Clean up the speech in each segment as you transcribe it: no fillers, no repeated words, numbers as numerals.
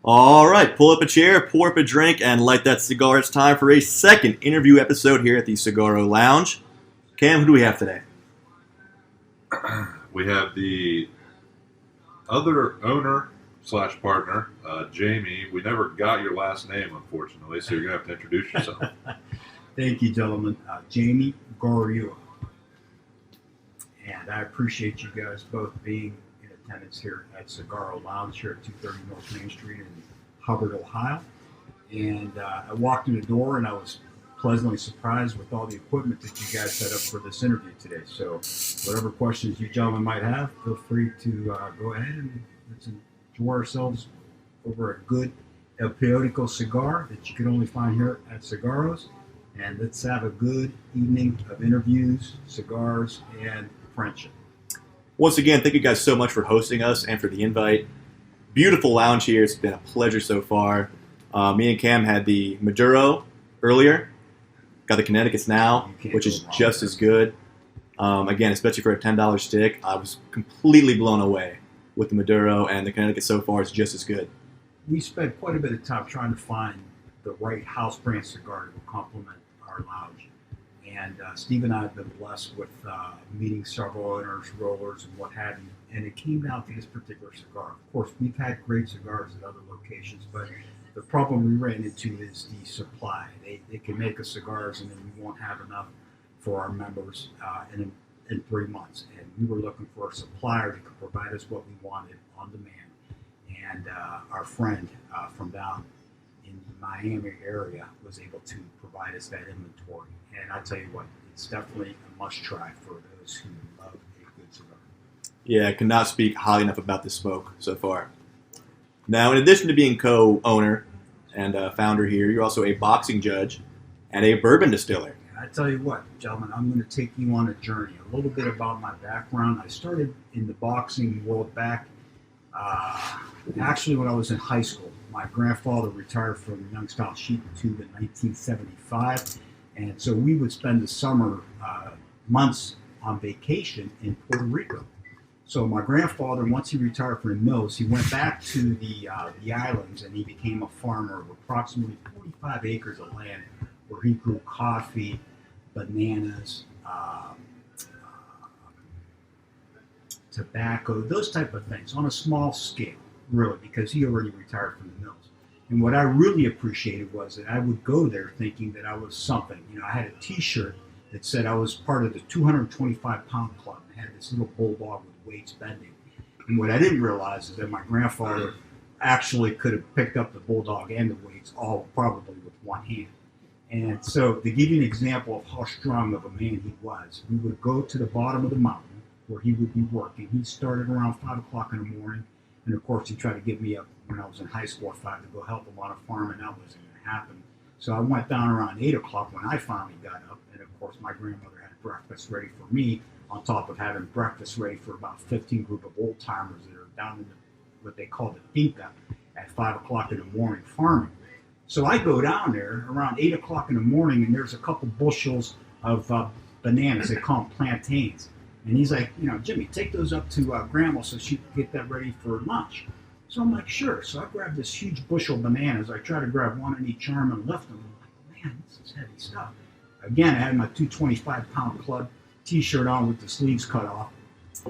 All right, pull up a chair, pour up a drink, and light that cigar. It's time for a second interview episode here at the Sigaro Lounge. Cam, who do we have today? We have the other owner slash partner, Jamie. We never got your last name, unfortunately, so you're going to have to introduce yourself. Thank you, gentlemen. Jaime Garayua. And I appreciate you guys both being in attendance here at Sigaro Lounge here at 230 North Main Street in Hubbard, Ohio. And I walked in the door and I was pleasantly surprised with all the equipment that you guys set up for this interview today. So whatever questions you gentlemen might have, feel free to go ahead and let's enjoy ourselves over a good El Periodico cigar that you can only find here at Sigaro's. And let's have a good evening of interviews, cigars, and friendship. Once again, thank you guys so much for hosting us and for the invite. Beautiful lounge here. It's been a pleasure so far. Me and Cam had the Maduro earlier. Got the Connecticut's now, which is just as good. Again, especially for a $10 stick, I was completely blown away with the Maduro, and the Connecticut so far is just as good. We spent quite a bit of time trying to find the right house brand cigar that will complement our lounge. And Steve and I have been blessed with meeting several owners, rollers, and what have you. And it came down to this particular cigar. Of course, we've had great cigars at other locations, but the problem we ran into is the supply. They can make us cigars, and then we won't have enough for our members in 3 months. And we were looking for a supplier that could provide us what we wanted on demand. And our friend from down in the Miami area was able to provide us that inventory. And I tell you what, it's definitely a must-try for those who love a good cigar. Yeah, I cannot speak highly enough about this smoke so far. Now, in addition to being co-owner and founder here, you're also a boxing judge and a bourbon distiller. I tell you what, gentlemen, I'm going to take you on a journey. A little bit about my background. I started in the boxing world back actually when I was in high school. My grandfather retired from Youngstown Sheep and Tube in 1975. And so we would spend the summer months on vacation in Puerto Rico. So my grandfather, once he retired from the mills, he went back to the islands and he became a farmer of approximately 45 acres of land where he grew coffee, bananas, tobacco, those type of things on a small scale, really, because he already retired from the mills. And what I really appreciated was that I would go there thinking that I was something. You know, I had a T-shirt that said I was part of the 225-pound club. I had this little bulldog with weights bending. And what I didn't realize is that my grandfather actually could have picked up the bulldog and the weights all probably with one hand. And so to give you an example of how strong of a man he was, we would go to the bottom of the mountain where he would be working. He started around 5 o'clock in the morning. And of course, he tried to get me up when I was in high school at 5 to go help him on a farm, and that wasn't going to happen. So I went down around 8 o'clock when I finally got up. And of course, my grandmother had breakfast ready for me, on top of having breakfast ready for about 15 group of old timers that are down in what they call the finca at 5 o'clock in the morning farming. So I go down there around 8 o'clock in the morning, and there's a couple bushels of bananas. They call them plantains. And he's like, you know, Jimmy, take those up to Grandma so she can get that ready for lunch. So I'm like, sure. So I grabbed this huge bushel of bananas. I try to grab one in each arm and lift them. I'm like, man, this is heavy stuff. Again, I had my 225-pound club T-shirt on with the sleeves cut off.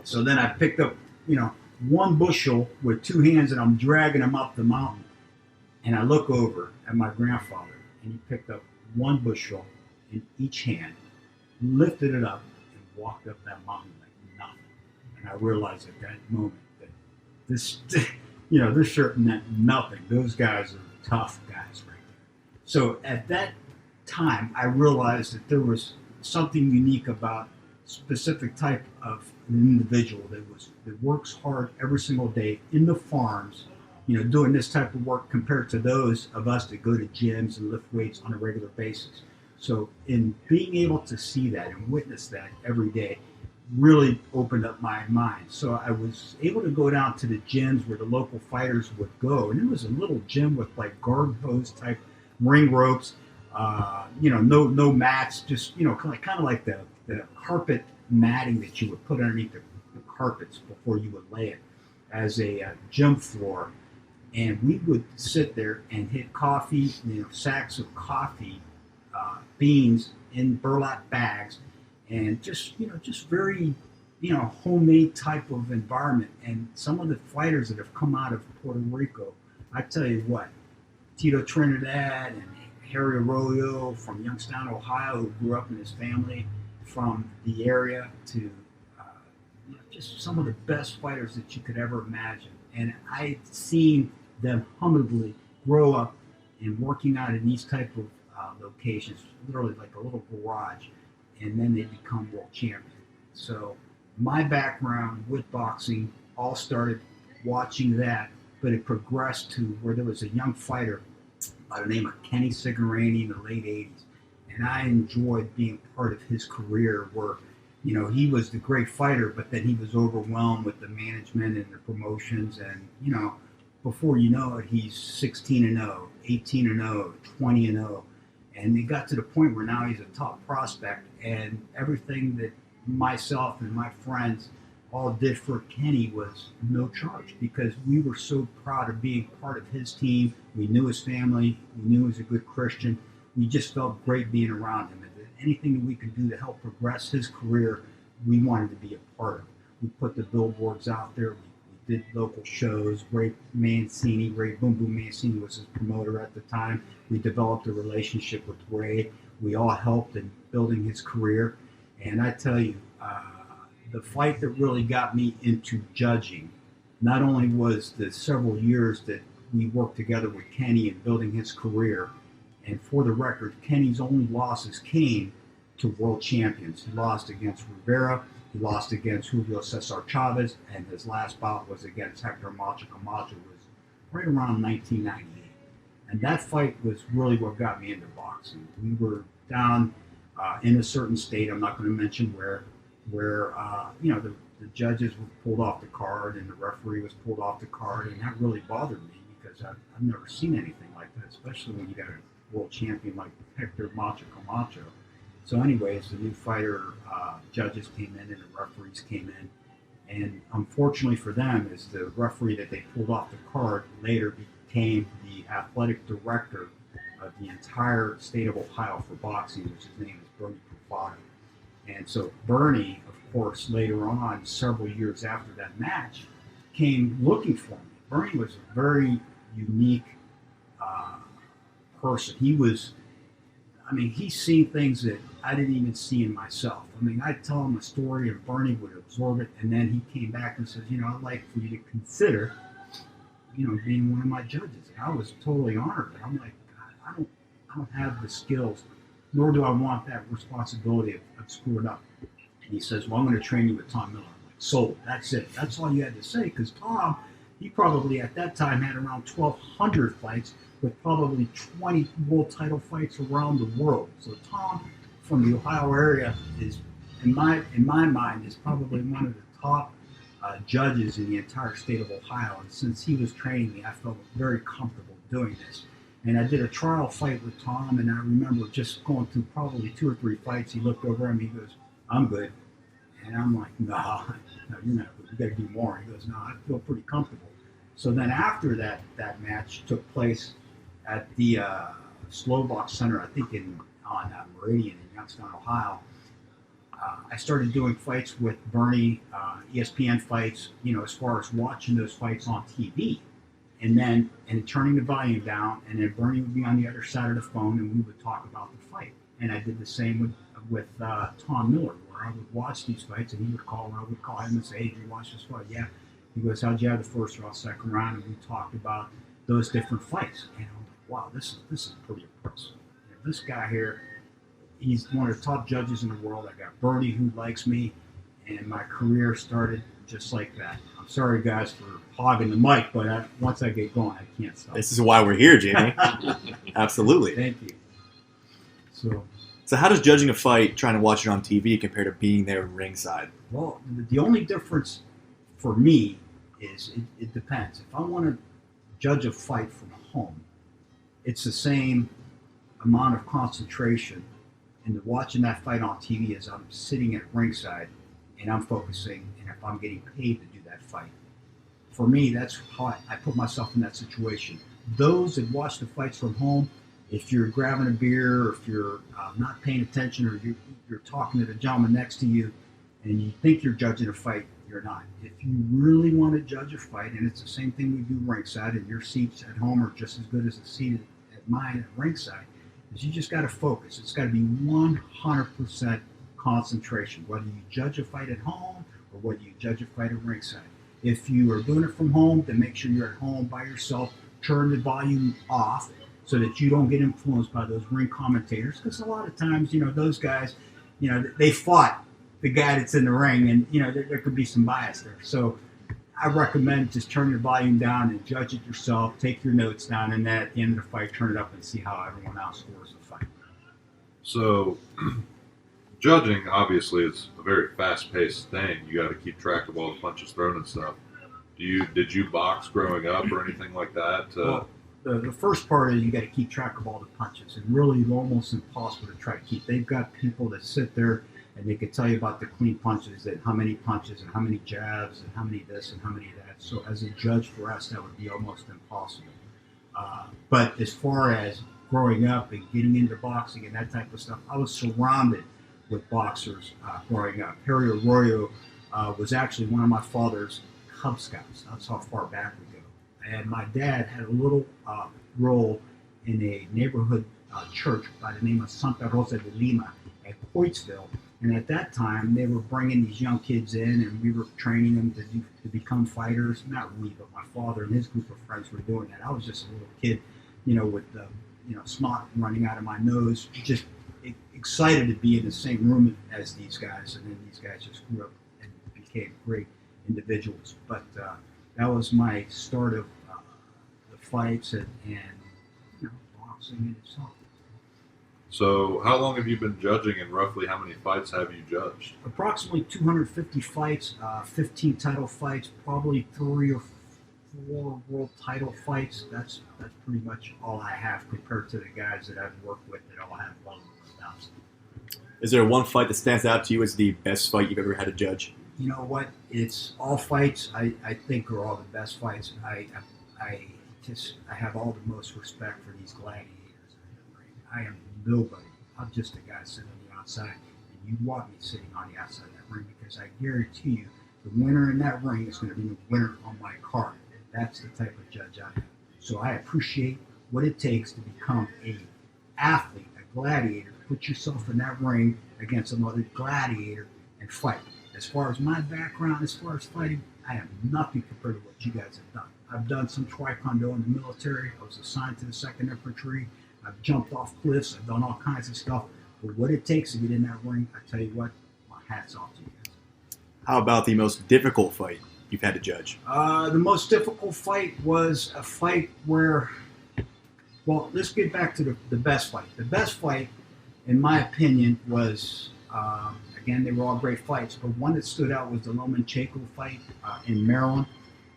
So then I picked up, you know, one bushel with two hands, and I'm dragging them up the mountain. And I look over at my grandfather, and he picked up one bushel in each hand, lifted it up, and walked up that mountain like nothing. And I realized at that moment that this, you know, this shirt meant nothing. Those guys are tough guys right there. So at that time, I realized that there was something unique about a specific type of an individual that works hard every single day in the farms, you know, doing this type of work compared to those of us that go to gyms and lift weights on a regular basis. So in being able to see that and witness that every day really opened up my mind. So I was able to go down to the gyms where the local fighters would go. And it was a little gym with like garden hose type ring ropes, you know, no mats, just, you know, kind of like the carpet matting that you would put underneath the carpets before you would lay it as a gym floor. and we would sit there and hit coffee, sacks of coffee, beans in burlap bags, and just very, homemade type of environment. And some of the fighters that have come out of Puerto Rico, I tell you what, Tito Trinidad and Harry Arroyo from Youngstown, Ohio, who grew up in his family from the area, to just some of the best fighters that you could ever imagine. And I've seen them humbly grow up and working out in these type of locations, literally like a little garage, and then they become world champions. So my background with boxing all started watching that, but it progressed to where there was a young fighter by the name of Kenny Sigarani in the late 80s. And I enjoyed being part of his career where, he was the great fighter, but then he was overwhelmed with the management and the promotions. And, before you know it, he's 16-0, 18-0, 20-0. And it got to the point where now he's a top prospect. And everything that myself and my friends all did for Kenny was no charge, because we were so proud of being part of his team. We knew his family. We knew he was a good Christian. We just felt great being around him. And anything that we could do to help progress his career, we wanted to be a part of. We put the billboards out there. We did local shows. Ray Mancini, Ray Boom Boom Mancini was his promoter at the time. We developed a relationship with Ray. We all helped in building his career. And I tell you, the fight that really got me into judging not only was the several years that we worked together with Kenny in building his career, and for the record, Kenny's only losses came to world champions. He lost against Rivera, he lost against Julio Cesar Chavez, and his last bout was against Hector Macho Camacho. It was right around 1998. And that fight was really what got me into boxing. We were down in a certain state, I'm not going to mention where the judges were pulled off the card and the referee was pulled off the card, and that really bothered me because I've never seen anything like that, especially when you got a world champion like Hector Macho Camacho. So anyways, the new fighter judges came in and the referees came in, and unfortunately for them, is the referee that they pulled off the card later became the athletic director of the entire state of Ohio for boxing, which his name is Bernie Profano. And so Bernie, of course, later on, several years after that match, came looking for me. Bernie was a very unique person. He's seen things that I didn't even see in myself. I'd tell him a story and Bernie would absorb it, and then he came back and says, I'd like for you to consider, being one of my judges. And I was totally honored. I'm like, God, I don't have the skills, nor do I want that responsibility of screwing up. And he says, well, I'm going to train you with Tom Miller. I'm like, sold. That's it. That's all you had to say, because Tom, he probably at that time had around 1,200 fights with probably 20 world title fights around the world. So Tom from the Ohio area is, in my mind, is probably one of the top judges in the entire state of Ohio. And since he was training me, I felt very comfortable doing this. And I did a trial fight with Tom, and I remember just going through probably 2 or 3 fights. He looked over at me, he goes, I'm good. And I'm like, no, you're not good. You got to do more. He goes, no, I feel pretty comfortable. So then after that match took place at the Slow Box Center, I think on Meridian in Youngstown, Ohio, I started doing fights with Bernie, ESPN fights, as far as watching those fights on TV. And turning the volume down, and then Bernie would be on the other side of the phone, and we would talk about the fight. And I did the same with Tom Miller, where I would watch these fights, and he would call, and I would call him and say, hey, did you watch this fight? Yeah. He goes, how'd you have the first round, second round? And we talked about those different fights. And I'm like, wow, this is pretty impressive. This guy here, he's one of the top judges in the world. I got Bernie who likes me, and my career started just like that. I'm sorry, guys, for hogging the mic, but once I get going, I can't stop. This is why we're here, Jamie. Absolutely. Thank you. So how does judging a fight, trying to watch it on TV, compare to being there ringside? Well, the only difference for me is it depends. If I want to judge a fight from home, it's the same amount of concentration into watching that fight on TV as I'm sitting at ringside and I'm focusing, and if I'm getting paid to do that fight. for me, that's how I put myself in that situation. Those that watch the fights from home, if you're grabbing a beer, or if you're not paying attention, or you're talking to the gentleman next to you, and you think you're judging a fight, you're not. If you really want to judge a fight, and it's the same thing we do ringside, and your seats at home are just as good as the seat at mine at ringside, is you just got to focus. It's got to be 100% concentration, whether you judge a fight at home or whether you judge a fight at ringside. If you are doing it from home, then make sure you're at home by yourself. Turn the volume off so that you don't get influenced by those ring commentators. Because a lot of times, those guys, they fought the guy that's in the ring, and there could be some bias there. So I recommend just turn your volume down and judge it yourself. Take your notes down, and then at the end of the fight, turn it up and see how everyone else scores the fight. So, judging obviously is a very fast-paced thing. You got to keep track of all the punches thrown and stuff. Did you box growing up or anything like that? Well, the first part is you got to keep track of all the punches, and really almost impossible to try to keep. They've got people that sit there and they could tell you about the clean punches, that how many punches and how many jabs and how many this and how many that. So as a judge for us, that would be almost impossible. But as far as growing up and getting into boxing and that type of stuff, I was surrounded with boxers growing up. Harry Arroyo was actually one of my father's Cub Scouts. That's how far back we go. And my dad had a little role in a neighborhood church by the name of Santa Rosa de Lima at Poitsville. And at that time, they were bringing these young kids in, and we were training them to become fighters. Not we, but my father and his group of friends were doing that. I was just a little kid, with snot running out of my nose, just excited to be in the same room as these guys. And then these guys just grew up and became great individuals. But that was my start of the fights and boxing in itself. So how long have you been judging, and roughly how many fights have you judged? Approximately 250 fights, 15 title fights, probably 3 or 4 world title fights. That's pretty much all I have compared to the guys that I've worked with that all have well over 1,000. Is there one fight that stands out to you as the best fight you've ever had to judge? You know what? It's all fights I think are all the best fights. I have all the most respect for these gladiators. I am nobody. I'm just a guy sitting on the outside, and you want me sitting on the outside of that ring, because I guarantee you the winner in that ring is going to be the winner on my card. That's the type of judge I am. So I appreciate what it takes to become a athlete, a gladiator. Put yourself in that ring against another gladiator and fight. As far as my background, as far as fighting, I am nothing compared to what you guys have done. I've done some taekwondo in the military. I was assigned to the 2nd Infantry. I've jumped off cliffs. I've done all kinds of stuff. But what it takes to get in that ring, I tell you what, my hat's off to you guys. How about the most difficult fight you've had to judge? The most difficult fight was a fight where, well, let's get back to the best fight. The best fight, in my opinion, was, again, they were all great fights, but one that stood out was the Lomachenko fight in Maryland.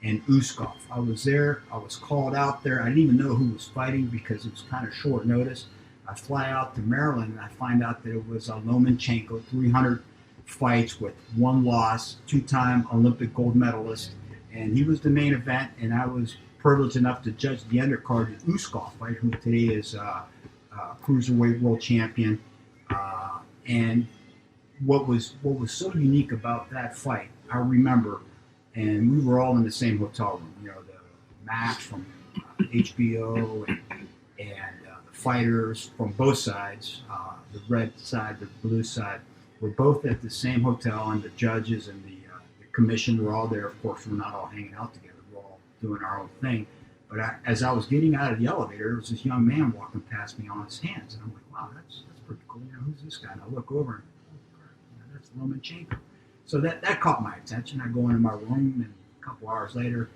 And Uskov. I was there. I was called out there. I didn't even know who was fighting because it was kind of short notice. I fly out to Maryland and I find out that it was a Lomachenko, 300 fights with 1 loss, 2-time Olympic gold medalist. And he was the main event, and I was privileged enough to judge the undercard, the Uskov fight, who today is cruiserweight world champion. And what was so unique about that fight, I remember, and we were all in the same hotel room. The Max from HBO and the fighters from both sides, the red side, the blue side, were both at the same hotel, and the judges and the commission were all there. Of course, we're not all hanging out together. We're all doing our own thing. But as I was getting out of the elevator, there was this young man walking past me on his hands. And I'm like, wow, that's pretty cool. Who's this guy? And I look over and that's Lomachenko. So that caught my attention. I go into my room, and a couple hours later,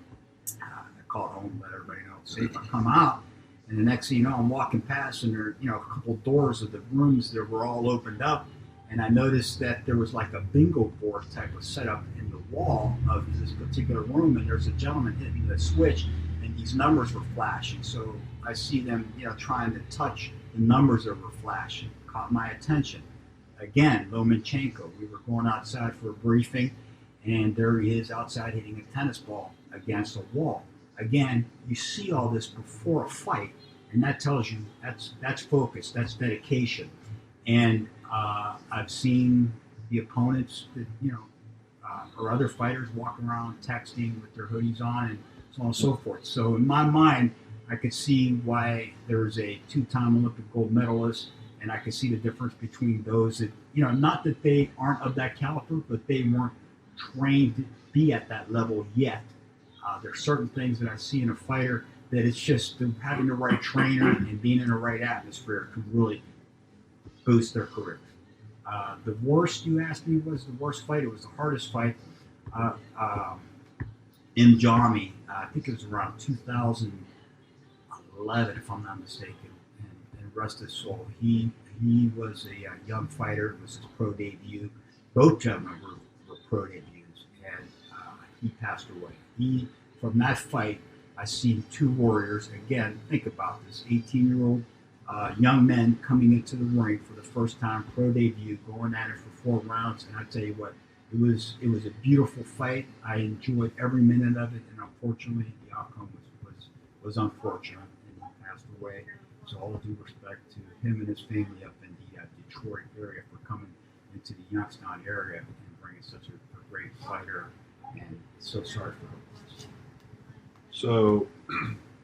I call home, let everybody know it's safe. I come out, and the next thing you know, I'm walking past, and there, a couple doors of the rooms that were all opened up, and I noticed that there was like a bingo board type of setup in the wall of this particular room, and there's a gentleman hitting the switch, and these numbers were flashing. So I see them, trying to touch the numbers that were flashing. Caught my attention. Again, Lomachenko. We were going outside for a briefing, and there he is outside hitting a tennis ball. against a wall. Again, you see all this before a fight, and that tells you that's focus, that's dedication. And I've seen the opponents that or other fighters walking around texting with their hoodies on and so on and so forth. So in my mind, I could see why there's a two-time Olympic gold medalist, and I could see the difference between those that, not that they aren't of that caliber, but they weren't trained to be at that level yet. There's certain things that I see in a fighter that it's just having the right trainer and being in the right atmosphere can really boost their career. The worst you asked me was the worst fight. It was the hardest fight. In Jami, I think it was around 2011, if I'm not mistaken. And rest his soul. He was a young fighter. It was his pro debut. Both gentlemen were pro debuts, and he passed away. From that fight, I seen two warriors. Again, think about this: 18-year-old young men coming into the ring for the first time, pro debut, going at it for 4 rounds. And I tell you what, it was a beautiful fight. I enjoyed every minute of it, and unfortunately, the outcome was unfortunate, and he passed away. So all due respect to him and his family up in the Detroit area for coming into the Youngstown area and bringing such a great fighter. And so sorry for him. So,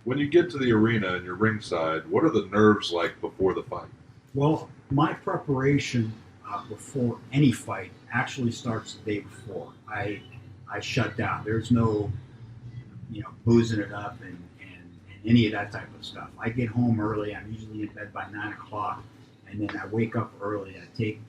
when you get to the arena and you're ringside, what are the nerves like before the fight? Well, my preparation before any fight actually starts the day before. I shut down. There's no, boozing it up and any of that type of stuff. I get home early. I'm usually in bed by 9 o'clock, and then I wake up early. I take,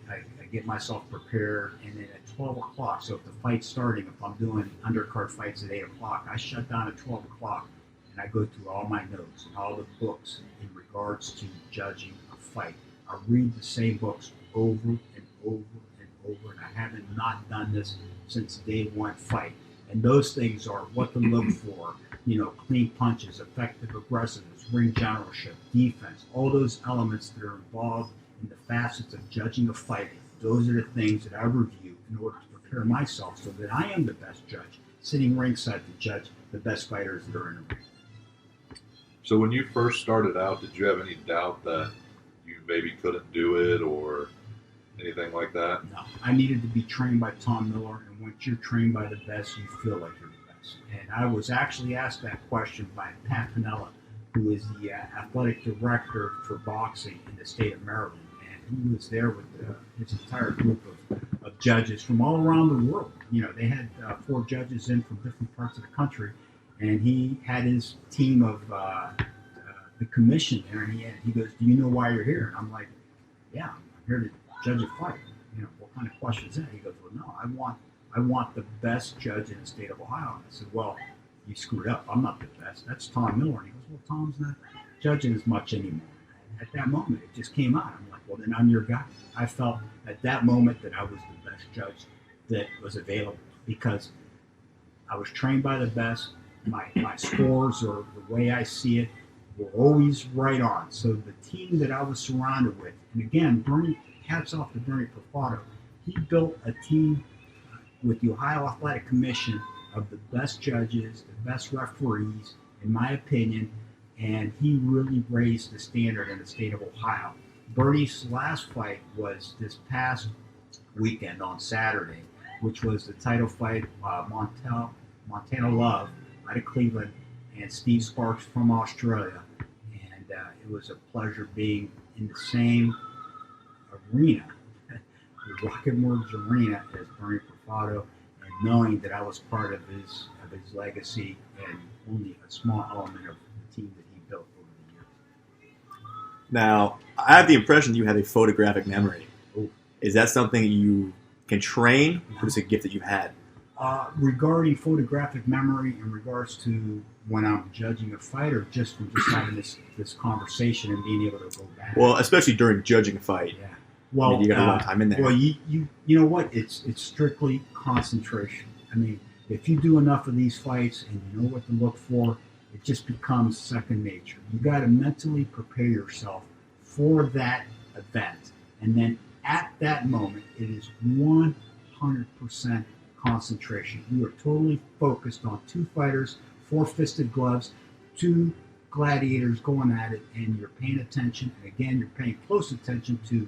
I get myself prepared, and then at 12 o'clock, so if the fight's starting, if I'm doing undercard fights at 8 o'clock, I shut down at 12 o'clock, and I go through all my notes and all the books in regards to judging a fight. I read the same books over and over and over, and I haven't not done this since day one fight. And those things are what to look for, clean punches, effective aggressiveness, ring generalship, defense, all those elements that are involved in the facets of judging a fight. Those are the things that I review in order to prepare myself so that I am the best judge, sitting ringside to judge the best fighters that are in the ring. So when you first started out, did you have any doubt that you maybe couldn't do it or anything like that? No, I needed to be trained by Tom Miller, and once you're trained by the best, you feel like you're the best. And I was actually asked that question by Pat Pinella, who is the athletic director for boxing in the state of Maryland. And he was there with his entire group of judges from all around the world. They had 4 judges in from different parts of the country, and he had his team of the commission there, and he goes, "Do you know why you're here?" And I'm like, "Yeah, I'm here to judge a fight." What kind of question is that? He goes, "Well, no, I want the best judge in the state of Ohio." And I said, "Well, you screwed up. I'm not the best. That's Tom Miller." And he goes, "Well, Tom's not judging as much anymore." And at that moment, it just came out. I'm like, "Well, then I'm your guy." I felt at that moment that I was the best judge that was available because I was trained by the best. My scores, or the way I see it, were always right on. So the team that I was surrounded with, and again, hats off to Bernie Profato, he built a team with the Ohio Athletic Commission of the best judges, the best referees, in my opinion, and he really raised the standard in the state of Ohio. Bernie's last fight was this past weekend on Saturday, which was the title fight, Montana Love out of Cleveland and Steve Sparks from Australia. And it was a pleasure being in the same arena, the Rocket Mortgage Arena, as Bernie Profato, and knowing that I was part of his legacy and only a small element of the team that he built over the years. Now, I have the impression you have a photographic memory. Ooh. Is that something you can train, or is it a gift that you've had? Regarding photographic memory in regards to when I'm judging a fight, or just from just having this conversation and being able to go back? Well, especially during judging a fight. Yeah. Well, you got a long time in there. Well, you know what? It's strictly concentration. I mean, if you do enough of these fights and you know what to look for, it just becomes second nature. You got to mentally prepare yourself for that event, and then at that moment, it is 100% concentration. You are totally focused on two fighters, four-fisted gloves, two gladiators going at it, and you're paying attention. And again, you're paying close attention to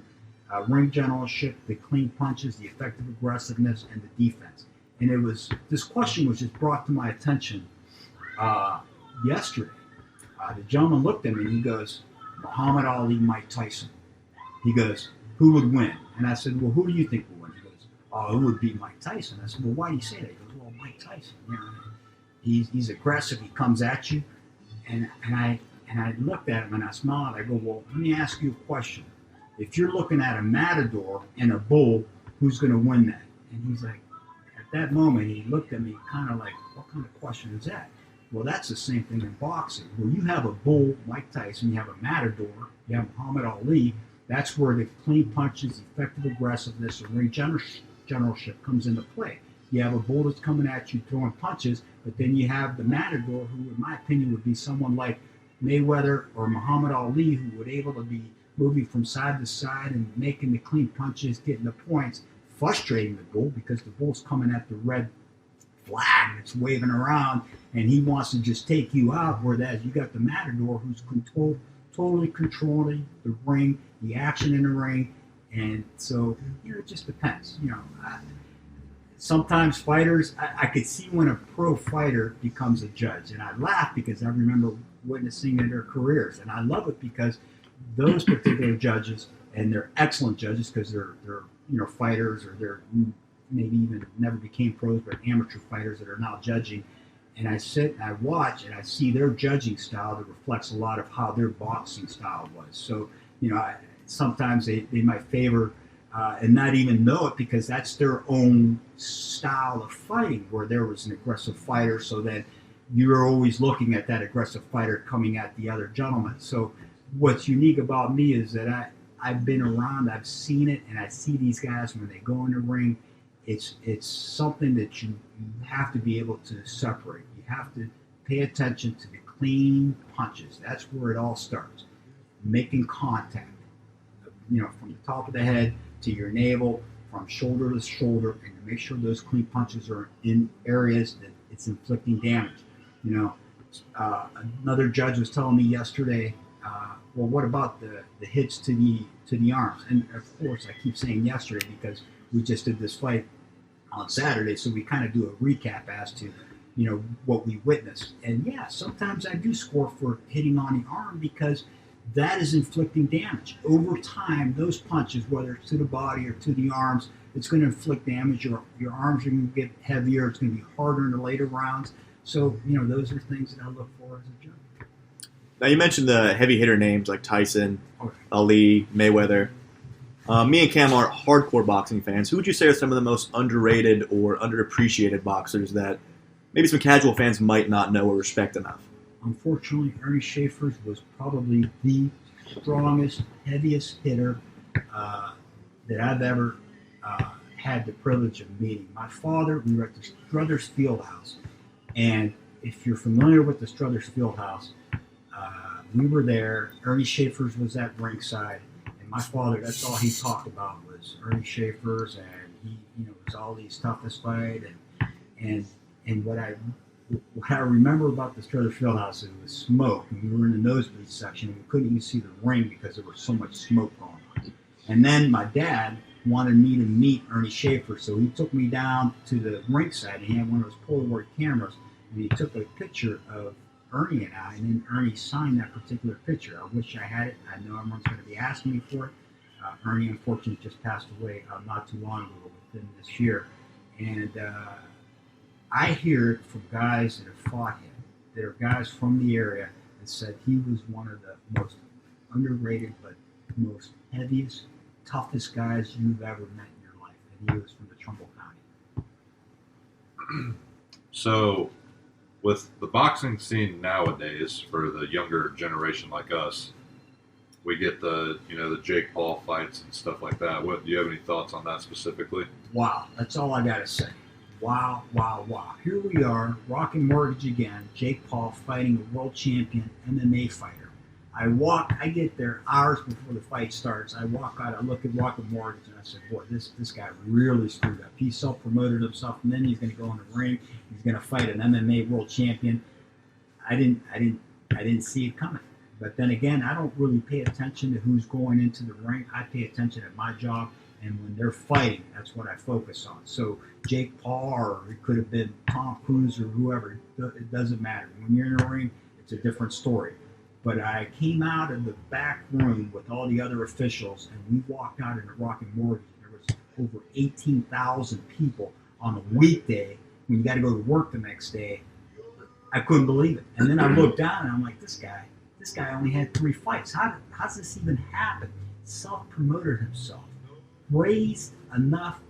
ring generalship, the clean punches, the effective aggressiveness, and the defense. And this question was just brought to my attention yesterday. The gentleman looked at me and he goes, Muhammad Ali, Mike Tyson. He goes, who would win? And I said, well, who do you think would win? He goes, oh, it would be Mike Tyson. I said, well, why do you say that? He goes, well, Mike Tyson, you know, he's aggressive. He comes at you. And I looked at him and I smiled. I go, well, let me ask you a question. If you're looking at a matador and a bull, who's going to win that? And he's like, at that moment, he looked at me kind of like, what kind of question is that? Well, that's the same thing in boxing. Where you have a bull, Mike Tyson, you have a matador, you have Muhammad Ali, that's where the clean punches, effective aggressiveness, and ring generalship comes into play. You have a bull that's coming at you throwing punches, but then you have the matador, who in my opinion would be someone like Mayweather or Muhammad Ali, who would able to be moving from side to side and making the clean punches, getting the points, frustrating the bull because the bull's coming at the red flag that's waving around and he wants to just take you out, whereas you got the matador who's totally controlling the ring, the action in the ring. And so, you know, it just depends. You know, sometimes fighters, I could see when a pro fighter becomes a judge, and I laugh because I remember witnessing their careers, and I love it because those particular judges, and they're excellent judges because they're you know, fighters, or they're maybe even never became pros, but amateur fighters that are now judging. And I sit and I watch and I see their judging style that reflects a lot of how their boxing style was. So, you know, sometimes they might favor and not even know it because that's their own style of fighting, where there was an aggressive fighter, so that you're always looking at that aggressive fighter coming at the other gentleman. So what's unique about me is that I've been around, I've seen it, and I see these guys when they go in the ring. It's something that you have to be able to separate. You have to pay attention to the clean punches. That's where it all starts. Making contact, you know, from the top of the head to your navel, from shoulder to shoulder, and to make sure those clean punches are in areas that it's inflicting damage. You know, another judge was telling me yesterday, well, what about the hits to the arms? And of course, I keep saying yesterday because we just did this fight on Saturday, so we kind of do a recap as to, you know, what we witnessed. And yeah, sometimes I do score for hitting on the arm because that is inflicting damage. Over time, those punches, whether it's to the body or to the arms, it's going to inflict damage. Your arms are going to get heavier. It's going to be harder in the later rounds. So, you know, those are things that I look for as a judge. Now, you mentioned the heavy hitter names like Tyson, Ali, Mayweather. Me and Cam are hardcore boxing fans. Who would you say are some of the most underrated or underappreciated boxers that maybe some casual fans might not know or respect enough? Unfortunately, Ernie Schaefer was probably the strongest, heaviest hitter that I've ever had the privilege of meeting. My father, we were at the Struthers Fieldhouse, and if you're familiar with the Struthers Fieldhouse, we were there. Ernie Schaefer's was at ringside, and my father, that's all he talked about was Ernie Schaefer's, and he, you know, was all these toughest fight, and what I remember about the Struthers Fieldhouse, it was smoke, and we were in the nosebleed section, and we couldn't even see the ring because there was so much smoke going on. And then my dad wanted me to meet Ernie Schaefer, so he took me down to the ringside, and he had one of those Polaroid cameras, and he took a picture of Ernie and I, and then Ernie signed that particular picture. I wish I had it. I know everyone's going to be asking me for it. Ernie, unfortunately, just passed away not too long ago, within this year. And I hear it from guys that have fought him. There are guys from the area that said he was one of the most underrated, but most heaviest, toughest guys you've ever met in your life. And he was from the Trumbull County. So, with the boxing scene nowadays, for the younger generation like us, we get the Jake Paul fights and stuff like that. What do you have any thoughts on that specifically? Wow, that's all I gotta say. Wow, wow, wow. Here we are, rocking mortgage again. Jake Paul fighting a world champion MMA fighter. I get there hours before the fight starts. I walk out, I look at Morgan, and I said, boy, this guy really screwed up. He self-promoted himself, and then he's going to go in the ring. He's going to fight an MMA world champion. I didn't see it coming. But then again, I don't really pay attention to who's going into the ring. I pay attention at my job, and when they're fighting, that's what I focus on. So Jake Paul, or it could have been Tom Cruise or whoever, it doesn't matter. When you're in the ring, it's a different story. But I came out of the back room with all the other officials, and we walked out into Rocket Mortgage. There was over 18,000 people on a weekday when you got to go to work the next day. I couldn't believe it. And then I looked down, and I'm like, this guy only had 3 fights. How's this even happen? Self-promoted himself, raised enough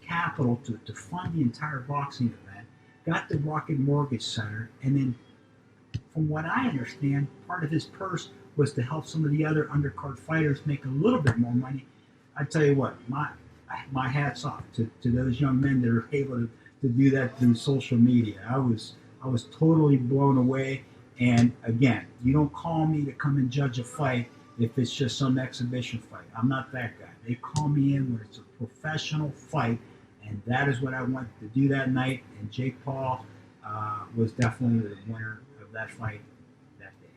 capital to fund the entire boxing event, got the Rocket Mortgage Center, and then from what I understand, part of his purse was to help some of the other undercard fighters make a little bit more money. I tell you what, my hat's off to those young men that are able to do that through social media. I was totally blown away. And again, you don't call me to come and judge a fight if it's just some exhibition fight. I'm not that guy. They call me in when it's a professional fight, and that is what I wanted to do that night. And Jake Paul was definitely the winner that fight that day.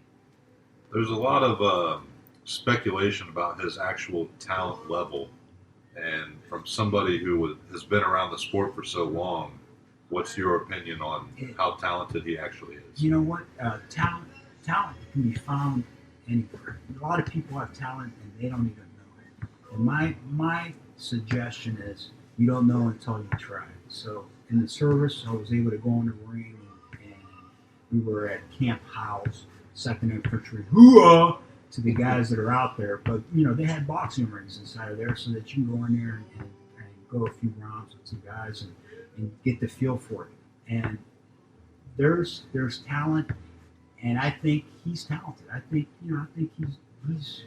There's a lot of speculation about his actual talent level, and from somebody who has been around the sport for so long, what's your opinion on how talented he actually is? You know what? Talent can be found anywhere. A lot of people have talent and they don't even know it. And my suggestion is you don't know until you try. So in the service, I was able to go in the ring. We were at Camp Howes, 2nd Infantry, hoorah, to the guys that are out there. But, they had boxing rings inside of there so that you can go in there and go a few rounds with some guys and get the feel for it. And there's talent, and I think he's talented. I think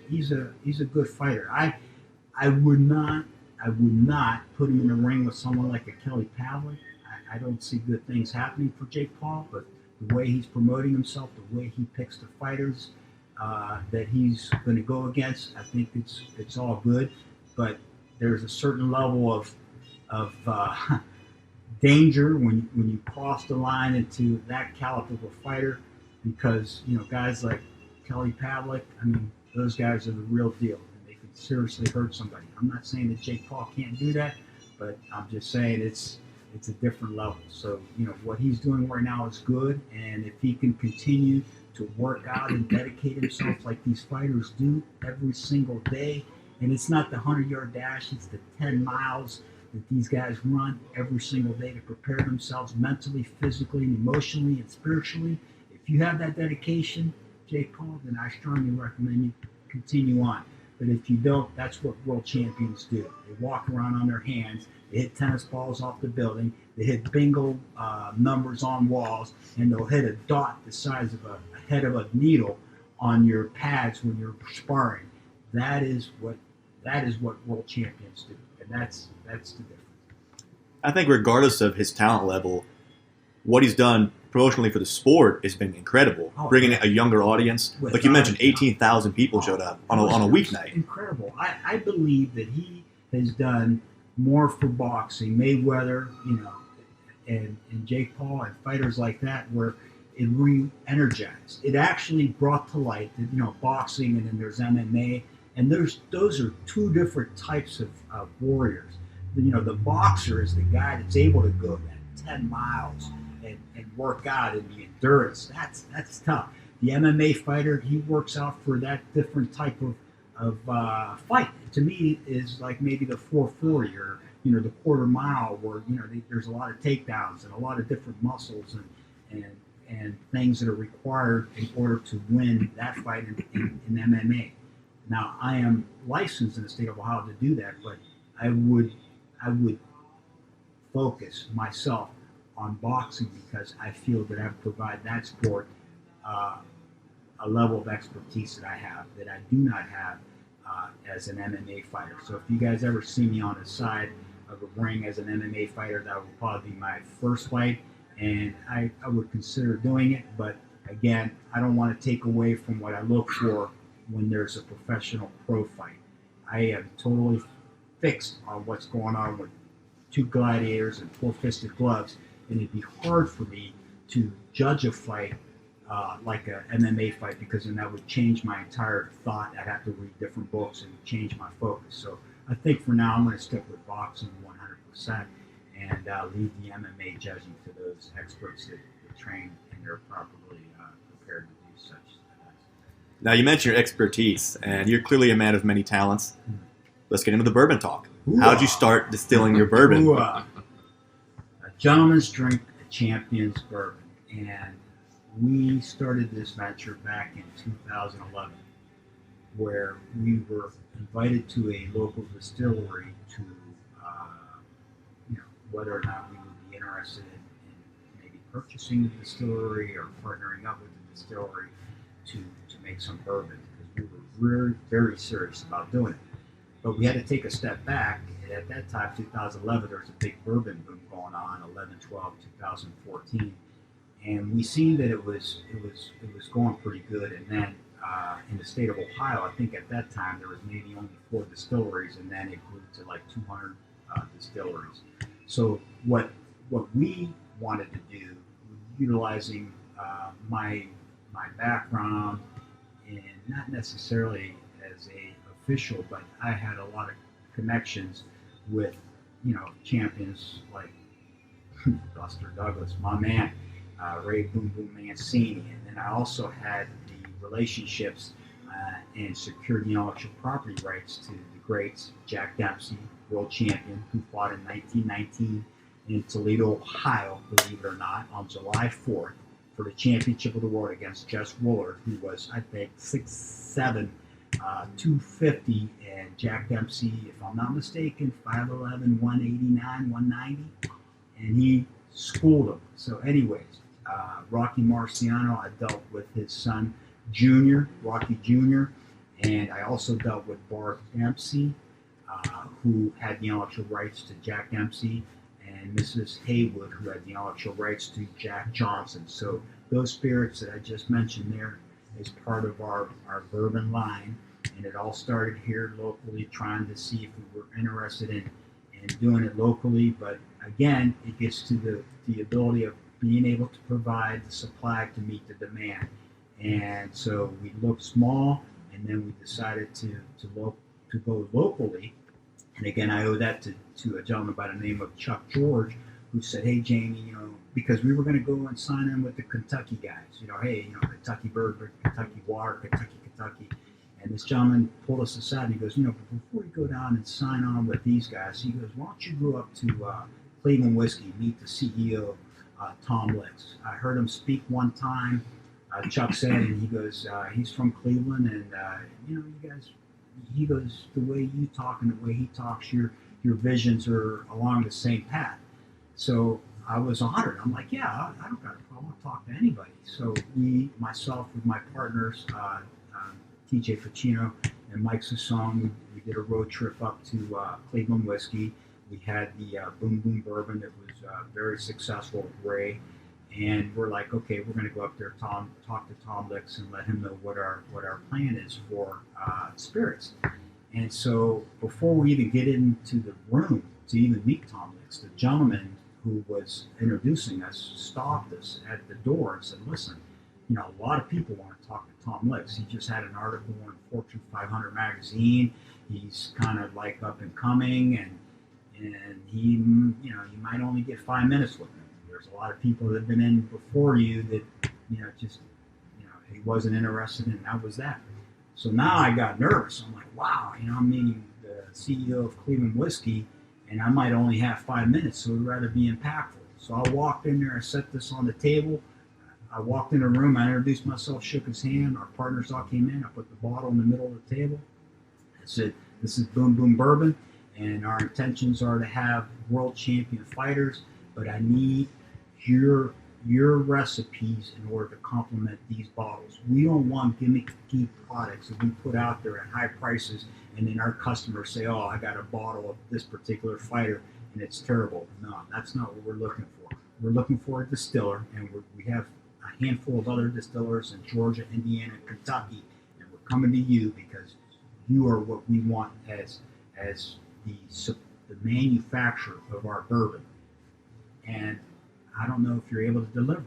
he's a good fighter. I would not put him in the ring with someone like a Kelly Pavlik. I don't see good things happening for Jake Paul, but the way he's promoting himself, the way he picks the fighters that he's going to go against, I think it's all good. But there's a certain level of danger when you cross the line into that caliber of a fighter, because guys like Kelly Pavlik, I mean, those guys are the real deal, and they can seriously hurt somebody. I'm not saying that Jake Paul can't do that, but I'm just saying it's a different level. So, what he's doing right now is good. And if he can continue to work out and dedicate himself like these fighters do every single day, and it's not the 100-yard dash, it's the 10 miles that these guys run every single day to prepare themselves mentally, physically, and emotionally, and spiritually. If you have that dedication, Jake Paul, then I strongly recommend you continue on. But if you don't, that's what world champions do. They walk around on their hands. They hit tennis balls off the building. They hit bingo numbers on walls, and they'll hit a dot the size of a head of a needle on your pads when you're sparring. That is what world champions do, and that's the difference. I think regardless of his talent level, what he's done promotionally for the sport has been incredible. Bringing in a younger audience, like you mentioned, 18,000 people showed up on a weeknight. Incredible. I believe that he has done more for boxing, Mayweather, and Jake Paul and fighters like that, where it re-energized. It actually brought to light that, boxing, and then there's MMA, and those are two different types of warriors. The boxer is the guy that's able to go that 10 miles and work out, and the endurance. That's tough. The MMA fighter, he works out for that different type of fight. To me, is like maybe the 440 or the quarter mile, where there's a lot of takedowns and a lot of different muscles and things that are required in order to win that fight in MMA. Now, I am licensed in the state of Ohio to do that, but I would focus myself on boxing because I feel that I provide that sport a level of expertise that I have that I do not have as an MMA fighter. So if you guys ever see me on the side of a ring as an MMA fighter, that would probably be my first fight, and I would consider doing it, but Again, I don't want to take away from what I look for when there's a professional pro fight. I am totally fixed on what's going on with two gladiators and four-fisted gloves, and it'd be hard for me to judge a fight like a MMA fight, because then that would change my entire thought. I'd have to read different books and change my focus. So I think for now I'm going to stick with boxing 100% and leave the MMA judging to those experts that train and they're properly prepared to do such events. Now, you mentioned your expertise, and you're clearly a man of many talents. Let's get into the bourbon talk. How'd you start distilling your bourbon? A gentleman's drink, a champion's bourbon. And we started this venture back in 2011, where we were invited to a local distillery to, whether or not we would be interested in maybe purchasing the distillery or partnering up with the distillery to make some bourbon, because we were very, very serious about doing it. But we had to take a step back, and at that time, 2011, there was a big bourbon boom going on, 11, 12, 2014. And we seen that it was going pretty good. And then in the state of Ohio, I think at that time there was maybe only 4 distilleries, and then it grew to like 200 distilleries. So what we wanted to do, utilizing my background, and not necessarily as a official, but I had a lot of connections with champions like Buster Douglas, my man. Ray Boom Boom Mancini, and then I also had the relationships and secured the intellectual property rights to the greats Jack Dempsey, world champion, who fought in 1919 in Toledo, Ohio, believe it or not, on July 4th for the championship of the world against Jess Woolard, who was, I think, 6'7", 250, and Jack Dempsey, if I'm not mistaken, 5'11", 189, 190, and he schooled him. So anyways, Rocky Marciano, I dealt with his son, Junior, Rocky Jr., and I also dealt with Bart Dempsey, who had the intellectual rights to Jack Dempsey, and Mrs. Haywood, who had the intellectual rights to Jack Johnson. So those spirits that I just mentioned there is part of our bourbon line, and it all started here locally, trying to see if we were interested in doing it locally. But again, it gets to the ability of being able to provide the supply to meet the demand. And so we looked small, and then we decided to go locally. And again, I owe that to a gentleman by the name of Chuck George, who said, "Hey, Jamie, because we were going to go and sign in with the Kentucky guys, hey, Kentucky bourbon, Kentucky water, Kentucky." And this gentleman pulled us aside and he goes, "But before you go down and sign on with these guys," he goes, "why don't you go up to Cleveland Whiskey, meet the CEO, Tom Licks. I heard him speak one time," Chuck said, and he goes, "he's from Cleveland, and you guys," he goes, "the way you talk and the way he talks, your visions are along the same path." So I was honored. I'm like, "Yeah, I don't got a problem. I'll talk to anybody." So myself with my partners, TJ Ficino and Mike Sassone, we did a road trip up to Cleveland Whiskey. We had the Boom Boom Bourbon that was very successful with Ray. And we're like, okay, we're going to go up there, talk to Tom Licks, and let him know what our plan is for spirits. And so before we even get into the room to even meet Tom Licks, the gentleman who was introducing us stopped us at the door and said, "Listen, a lot of people want to talk to Tom Licks. He just had an article in Fortune 500 magazine. He's kind of like up and coming, and he, you might only get 5 minutes with him. There's a lot of people that have been in before you that, he wasn't interested in, and that was that." So now I got nervous. I'm like, wow, I'm meeting the CEO of Cleveland Whiskey, and I might only have 5 minutes, so I'd rather be impactful. So I walked in there, I set this on the table. I walked in the room, I introduced myself, shook his hand. Our partners all came in. I put the bottle in the middle of the table. I said, "This is Boom Boom Bourbon, and our intentions are to have world champion fighters, but I need your recipes in order to complement these bottles. We don't want gimmicky products that we put out there at high prices, and then our customers say, 'Oh, I got a bottle of this particular fighter, and it's terrible.' No, that's not what we're looking for. We're looking for a distiller, and we have a handful of other distillers in Georgia, Indiana, and Kentucky, and we're coming to you because you are what we want as the manufacturer of our bourbon. And I don't know if you're able to deliver.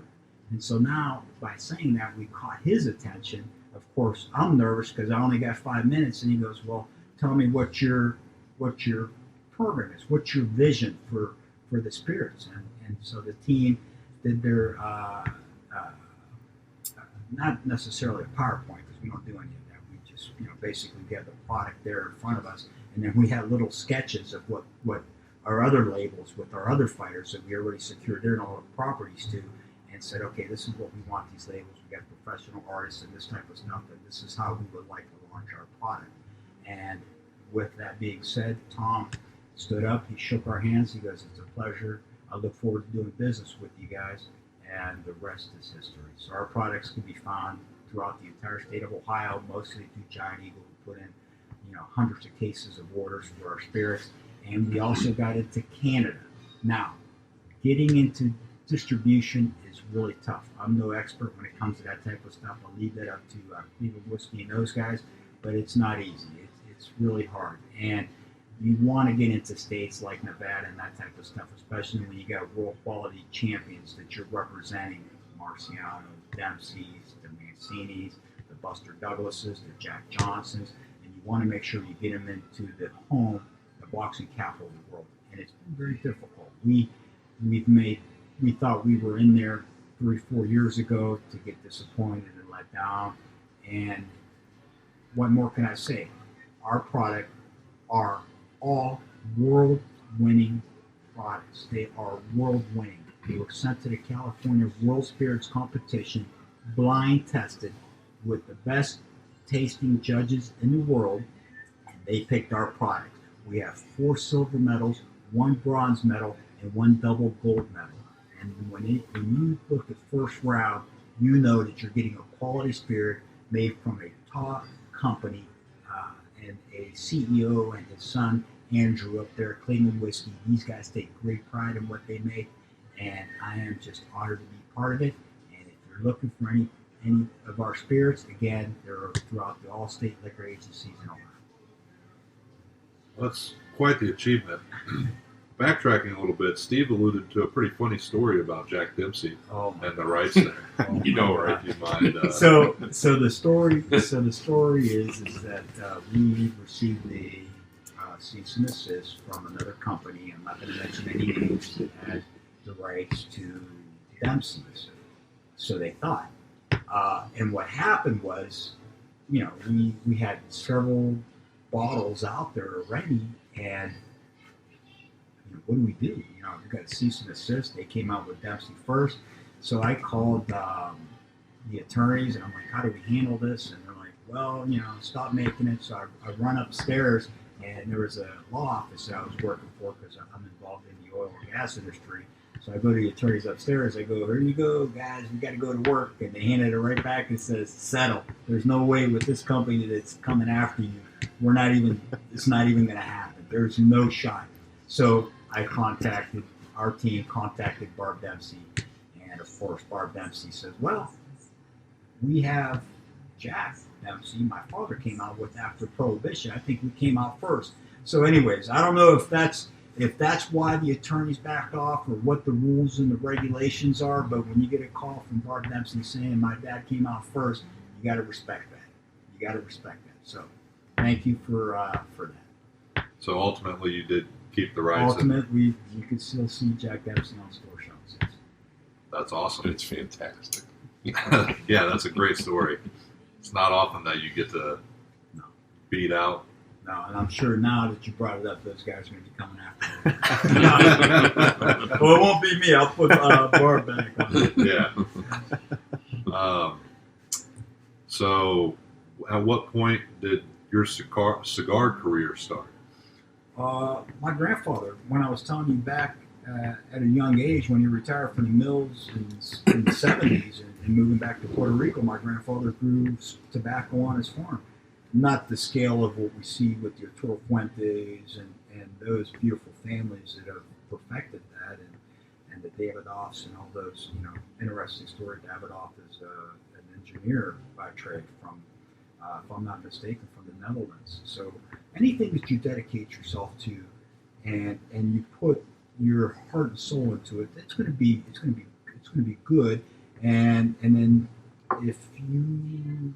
And so now, by saying that, we caught his attention. Of course, I'm nervous because I only got 5 minutes, and he goes, "Well, tell me what your program is. What's your vision for the spirits?" And so the team did their not necessarily a PowerPoint because we don't do any of that. We just basically get the product there in front of us, and then we had little sketches of what our other labels with our other fighters that we already secured their intellectual properties to, and said, okay, this is what we want these labels. We got professional artists and this type of stuff, and this is how we would like to launch our product. And with that being said, Tom stood up, he shook our hands, he goes, "It's a pleasure. I look forward to doing business with you guys," and the rest is history. So our products can be found throughout the entire state of Ohio, mostly through Giant Eagle, who put in hundreds of cases of orders for our spirits, and we also got into Canada. Now, getting into distribution is really tough. I'm no expert when it comes to that type of stuff. I'll leave that up to Cleveland Whiskey and those guys, but it's not easy. It's really hard, and you want to get into states like Nevada and that type of stuff, especially when you got world quality champions that you're representing: Marciano, Dempsey's, the Mancinis, the Buster Douglases, the Jack Johnsons, and you want to make sure you get them into the home, the boxing capital of the world. And it's been very difficult. We thought we were in there 3-4 years ago to get disappointed and let down. And what more can I say? Our product are all world-winning products. They are world-winning. They were sent to the California World Spirits Competition, blind tested with the best tasting judges in the world, and they picked our product. We have 4 silver medals, 1 bronze medal, and 1 double gold medal. And when you look at first round, you know that you're getting a quality spirit made from a top company, and a CEO and his son Andrew up there at Cleveland Whiskey. These guys take great pride in what they make, and I am just honored to be part of it. And if you're looking for any of our spirits, again, they're throughout the all-state liquor agencies in Ohio. That's quite the achievement. Backtracking a little bit, Steve alluded to a pretty funny story about Jack Dempsey and the rights there. Right? If you mind. So the story is that we received a cease and desist from another company. I'm not going to mention any names that had the rights to Dempsey's. So they thought, and what happened was, we had several bottles out there already, and what do we do? We got a cease and desist. They came out with Dempsey first. So I called the attorneys, and I'm like, how do we handle this? And they're like, well, stop making it. So I run upstairs, and there was a law office that I was working for because I'm involved in the oil and gas industry. So I go to the attorneys upstairs. I go, here you go, guys. We got to go to work. And they handed it right back and says, settle. There's no way with this company that's coming after you. It's not even going to happen. There's no shot. So our team contacted Barb Dempsey, and of course Barb Dempsey says, well, we have Jack Dempsey, my father came out with after Prohibition. I think we came out first. So anyways, I don't know if that's why the attorneys backed off or what the rules and the regulations are, but when you get a call from Barb Dempsey saying my dad came out first, you got to respect that. So thank you for that. So ultimately you did keep the rights. Ultimately, you can still see Jack Dempsey on store shelves. Yes. That's awesome. It's fantastic. Yeah, that's a great story. It's not often that you get to beat out. No, and I'm sure now that you brought it up, those guys are going to be coming after me. Well, it won't be me. I'll put Barb back on it. Yeah. So, at what point did your cigar career start? My grandfather, when I was telling you back at a young age, when he retired from the mills in the 70s and moving back to Puerto Rico, my grandfather grew tobacco on his farm. Not the scale of what we see with the Arturo Fuentes and those beautiful families that have perfected that, and the Davidoffs and all those, interesting story. Davidoff is an engineer by trade from, if I'm not mistaken, from the Netherlands. So anything that you dedicate yourself to, and you put your heart and soul into it, it's going to be good. And then if you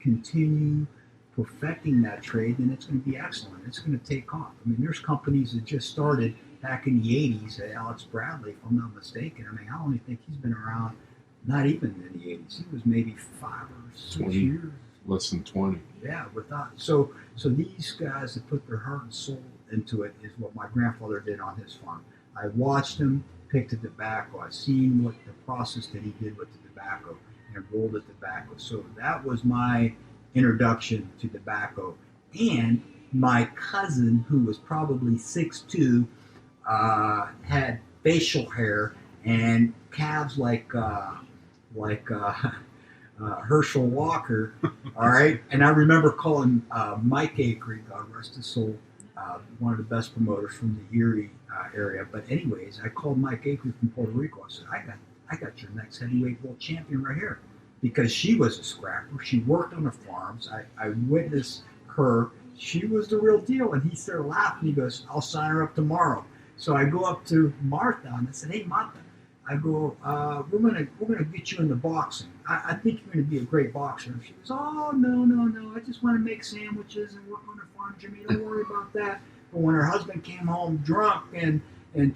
continue perfecting that trade, then it's going to be excellent. It's going to take off. I mean, there's companies that just started back in the 80s. Alex Bradley, if I'm not mistaken. I mean, I only think he's been around not even in the 80s. He was maybe 5 or 6 years. Less than 20. Yeah, without so these guys that put their heart and soul into it is what my grandfather did on his farm. I watched him pick the tobacco. I seen what the process that he did with the tobacco and rolled the tobacco. So that was my introduction to tobacco. And my cousin, who was probably 6'2", had facial hair and calves like Herschel Walker, all right? And I remember calling Mike Acree, God rest his soul, one of the best promoters from the Erie area. But anyways, I called Mike Acree from Puerto Rico. I said, I got your next heavyweight world champion right here. Because she was a scrapper. She worked on the farms. I witnessed her. She was the real deal. And he started laughing. He goes, I'll sign her up tomorrow. So I go up to Martha and I said, hey, Martha, I go, we're gonna get you into boxing. I think you're gonna be a great boxer. And she goes, oh no, I just want to make sandwiches and work on the farm, Jimmy. Don't worry about that. But when her husband came home drunk and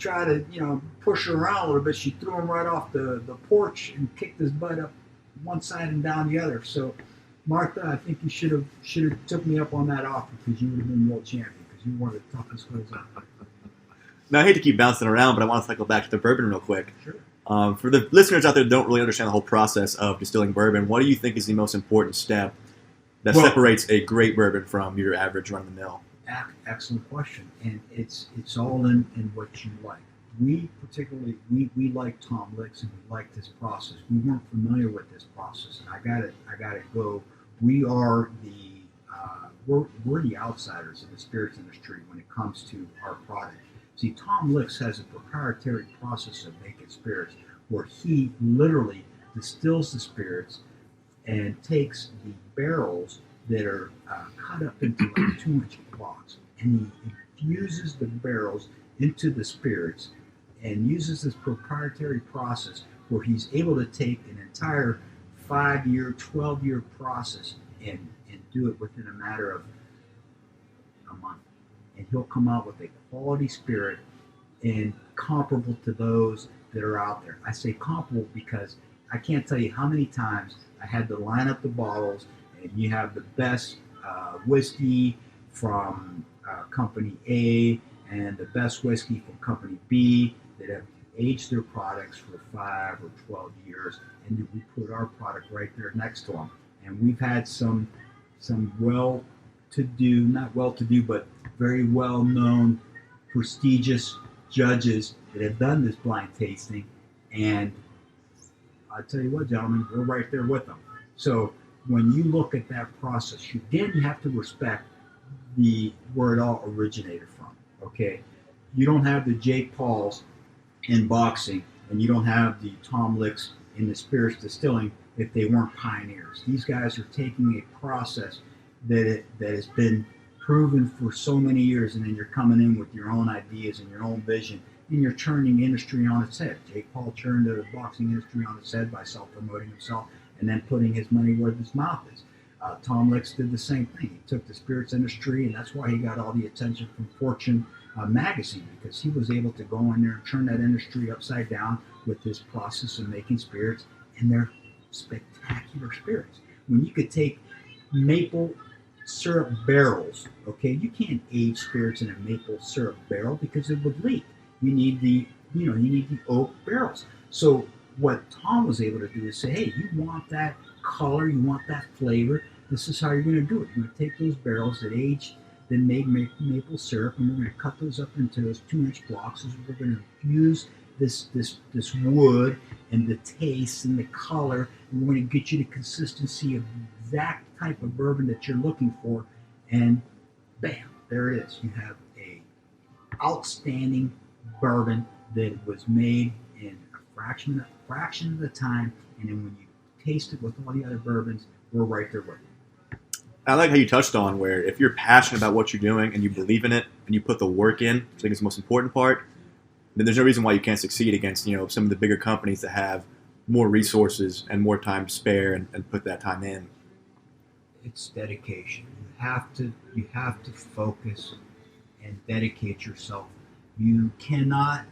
tried to push her around a little bit, she threw him right off the porch and kicked his butt up one side and down the other. So Martha, I think you should have took me up on that offer, because you would have been world champion, because you were one of the toughest guys out there. Now, I hate to keep bouncing around, but I want to cycle back to the bourbon real quick. Sure. For the listeners out there that don't really understand the whole process of distilling bourbon, what do you think is the most important step that separates a great bourbon from your average run-of-the-mill? Excellent question, and it's all in what you like. We like Tom Licks, and we like this process. We weren't familiar with this process, and I got to go. We are we're the outsiders in the spirits industry when it comes to our product. See, Tom Licks has a proprietary process of making spirits where he literally distills the spirits and takes the barrels that are cut up into like 2-inch blocks, and he infuses the barrels into the spirits and uses this proprietary process where he's able to take an entire 5-year, 12-year process and do it within a matter of a month. And he'll come out with a quality spirit and comparable to those that are out there. I say comparable because I can't tell you how many times I had to line up the bottles, and you have the best whiskey from company A and the best whiskey from company B that have aged their products for 5 or 12 years, and we put our product right there next to them. And we've had some well-to-do, not well-to-do, but very well-known, prestigious judges that have done this blind tasting, and I tell you what, gentlemen, we're right there with them. So when you look at that process, you have to respect where it all originated from. Okay, you don't have the Jake Pauls in boxing, and you don't have the Tom Licks in the spirits distilling if they weren't pioneers. These guys are taking a process that has been proven for so many years, and then you're coming in with your own ideas and your own vision, and you're turning the industry on its head. Jake Paul turned the boxing industry on its head by self-promoting himself and then putting his money where his mouth is. Tom Licks did the same thing. He took the spirits industry, and that's why he got all the attention from Fortune magazine, because he was able to go in there and turn that industry upside down with his process of making spirits, and they're spectacular spirits. When you could take maple syrup barrels, okay, you can't age spirits in a maple syrup barrel because it would leak. You need the oak barrels. So what Tom was able to do is say, hey, you want that color, you want that flavor, this is how you're going to do it. You're going to take those barrels that aged, then made maple syrup, and we're going to cut those up into those 2-inch blocks. We're going to infuse this wood and the taste and the color, and we're going to get you the consistency of exact type of bourbon that you're looking for, and bam, there it is. You have a outstanding bourbon that was made in a fraction of the time, and then when you taste it with all the other bourbons, we're right there with you. I like how you touched on where if you're passionate about what you're doing and you believe in it and you put the work in, which I think is the most important part, then there's no reason why you can't succeed against some of the bigger companies that have more resources and more time to spare and put that time in. It's dedication. You have to focus and dedicate yourself. You cannot.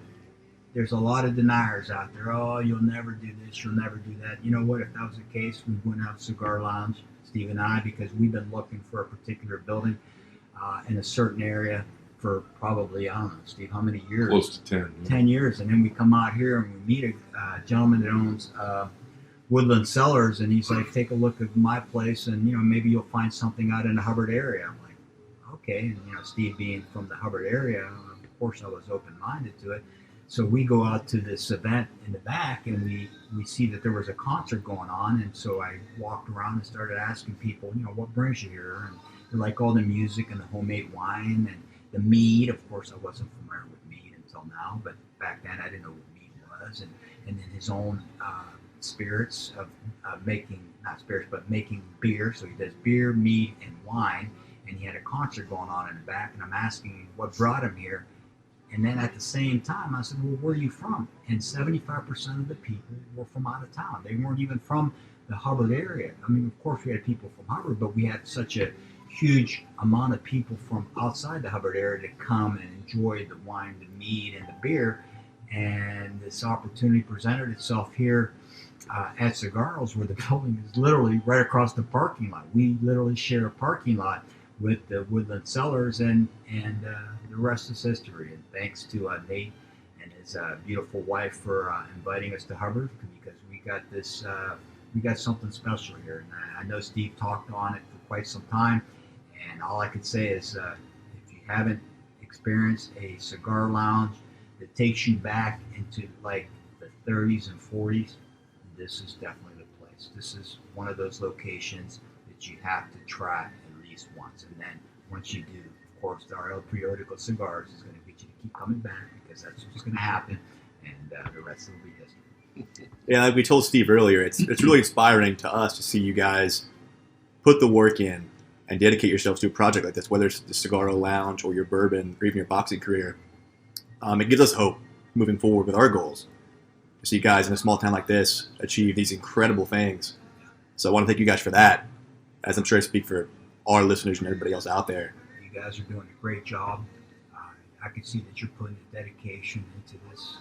There's a lot of deniers out there. Oh, you'll never do this. You'll never do that. You know what? If that was the case, we wouldn't have Cigar Lounge, Steve and I, because we've been looking for a particular building in a certain area for probably, I don't know, Steve, how many years? Close to 10. 10 years. And then we come out here and we meet a gentleman that owns Woodland Cellars, and he's like, take a look at my place, and maybe you'll find something out in the Hubbard area. I'm like, okay. And Steve being from the Hubbard area, of course I was open-minded to it. So we go out to this event in the back, and we see that there was a concert going on, and so I walked around and started asking people, what brings you here? And they're like, all the music and the homemade wine and the mead. Of course, I wasn't familiar with mead until now, but back then I didn't know what mead was, and then his own spirits of making, not spirits, but making beer. So he does beer, mead, and wine, and he had a concert going on in the back, and I'm asking him what brought him here. And then at the same time, I said, well, where are you from? And 75% of the people were from out of town. They weren't even from the Hubbard area. I mean, of course, we had people from Hubbard, but we had such a huge amount of people from outside the Hubbard area to come and enjoy the wine, the mead, and the beer. And this opportunity presented itself here at Sigaro's, where the building is literally right across the parking lot. We literally share a parking lot with the Woodland Cellars, and the rest is history. And thanks to Nate and his beautiful wife for inviting us to Hubbard, because we got something special here. And I know Steve talked on it for quite some time, and all I could say is if you haven't experienced a cigar lounge that takes you back into like the 30s and 40s, this is definitely the place. This is one of those locations that you have to try at least once, and then once you do, of course, our El Periodico Cigars is going to get you to keep coming back, because that's what's going to happen, and the rest will be history. Yeah, like we told Steve earlier, it's really inspiring to us to see you guys put the work in and dedicate yourselves to a project like this, whether it's the Sigaro Lounge or your bourbon or even your boxing career. It gives us hope moving forward with our goals. To see guys in a small town like this achieve these incredible things. So I want to thank you guys for that, as I'm sure I speak for our listeners and everybody else out there. You guys are doing a great job. I can see that you're putting the dedication into this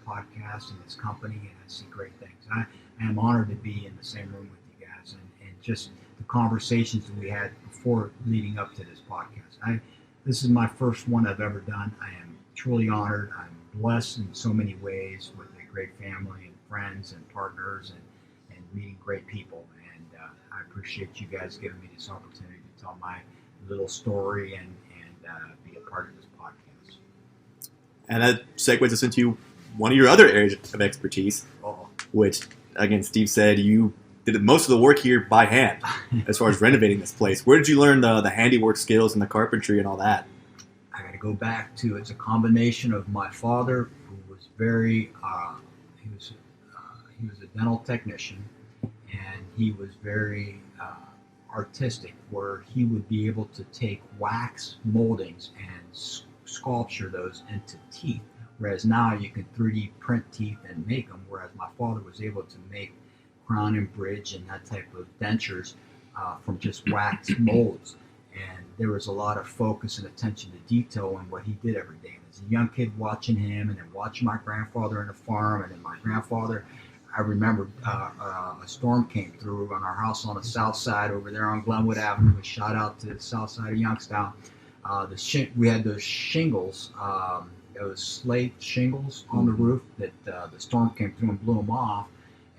podcast and this company, and I see great things. I am honored to be in the same room with you guys, and just the conversations that we had before leading up to this podcast. This is my first one I've ever done. I am truly honored. I'm blessed in so many ways with a great family and friends and partners and meeting great people. And I appreciate you guys giving me this opportunity to tell my little story and be a part of this podcast. And that segues us into one of your other areas of expertise, which, again, Steve said you did most of the work here by hand as far as renovating this place. Where did you learn the handiwork skills and the carpentry and all that? I got to go back to, it's a combination of my father, who was very, he was a dental technician, and he was very artistic, where he would be able to take wax moldings and sculpture those into teeth, whereas now you can 3D print teeth and make them, whereas my father was able to make crown and bridge and that type of dentures from just wax molds. And there was a lot of focus and attention to detail in what he did every day. And as a young kid watching him, and then watching my grandfather in the farm, and then my grandfather, I remember a storm came through on our house on the south side over there on Glenwood Avenue. A shout out to the south side of Youngstown. We had those shingles, those slate shingles on the roof that the storm came through and blew them off.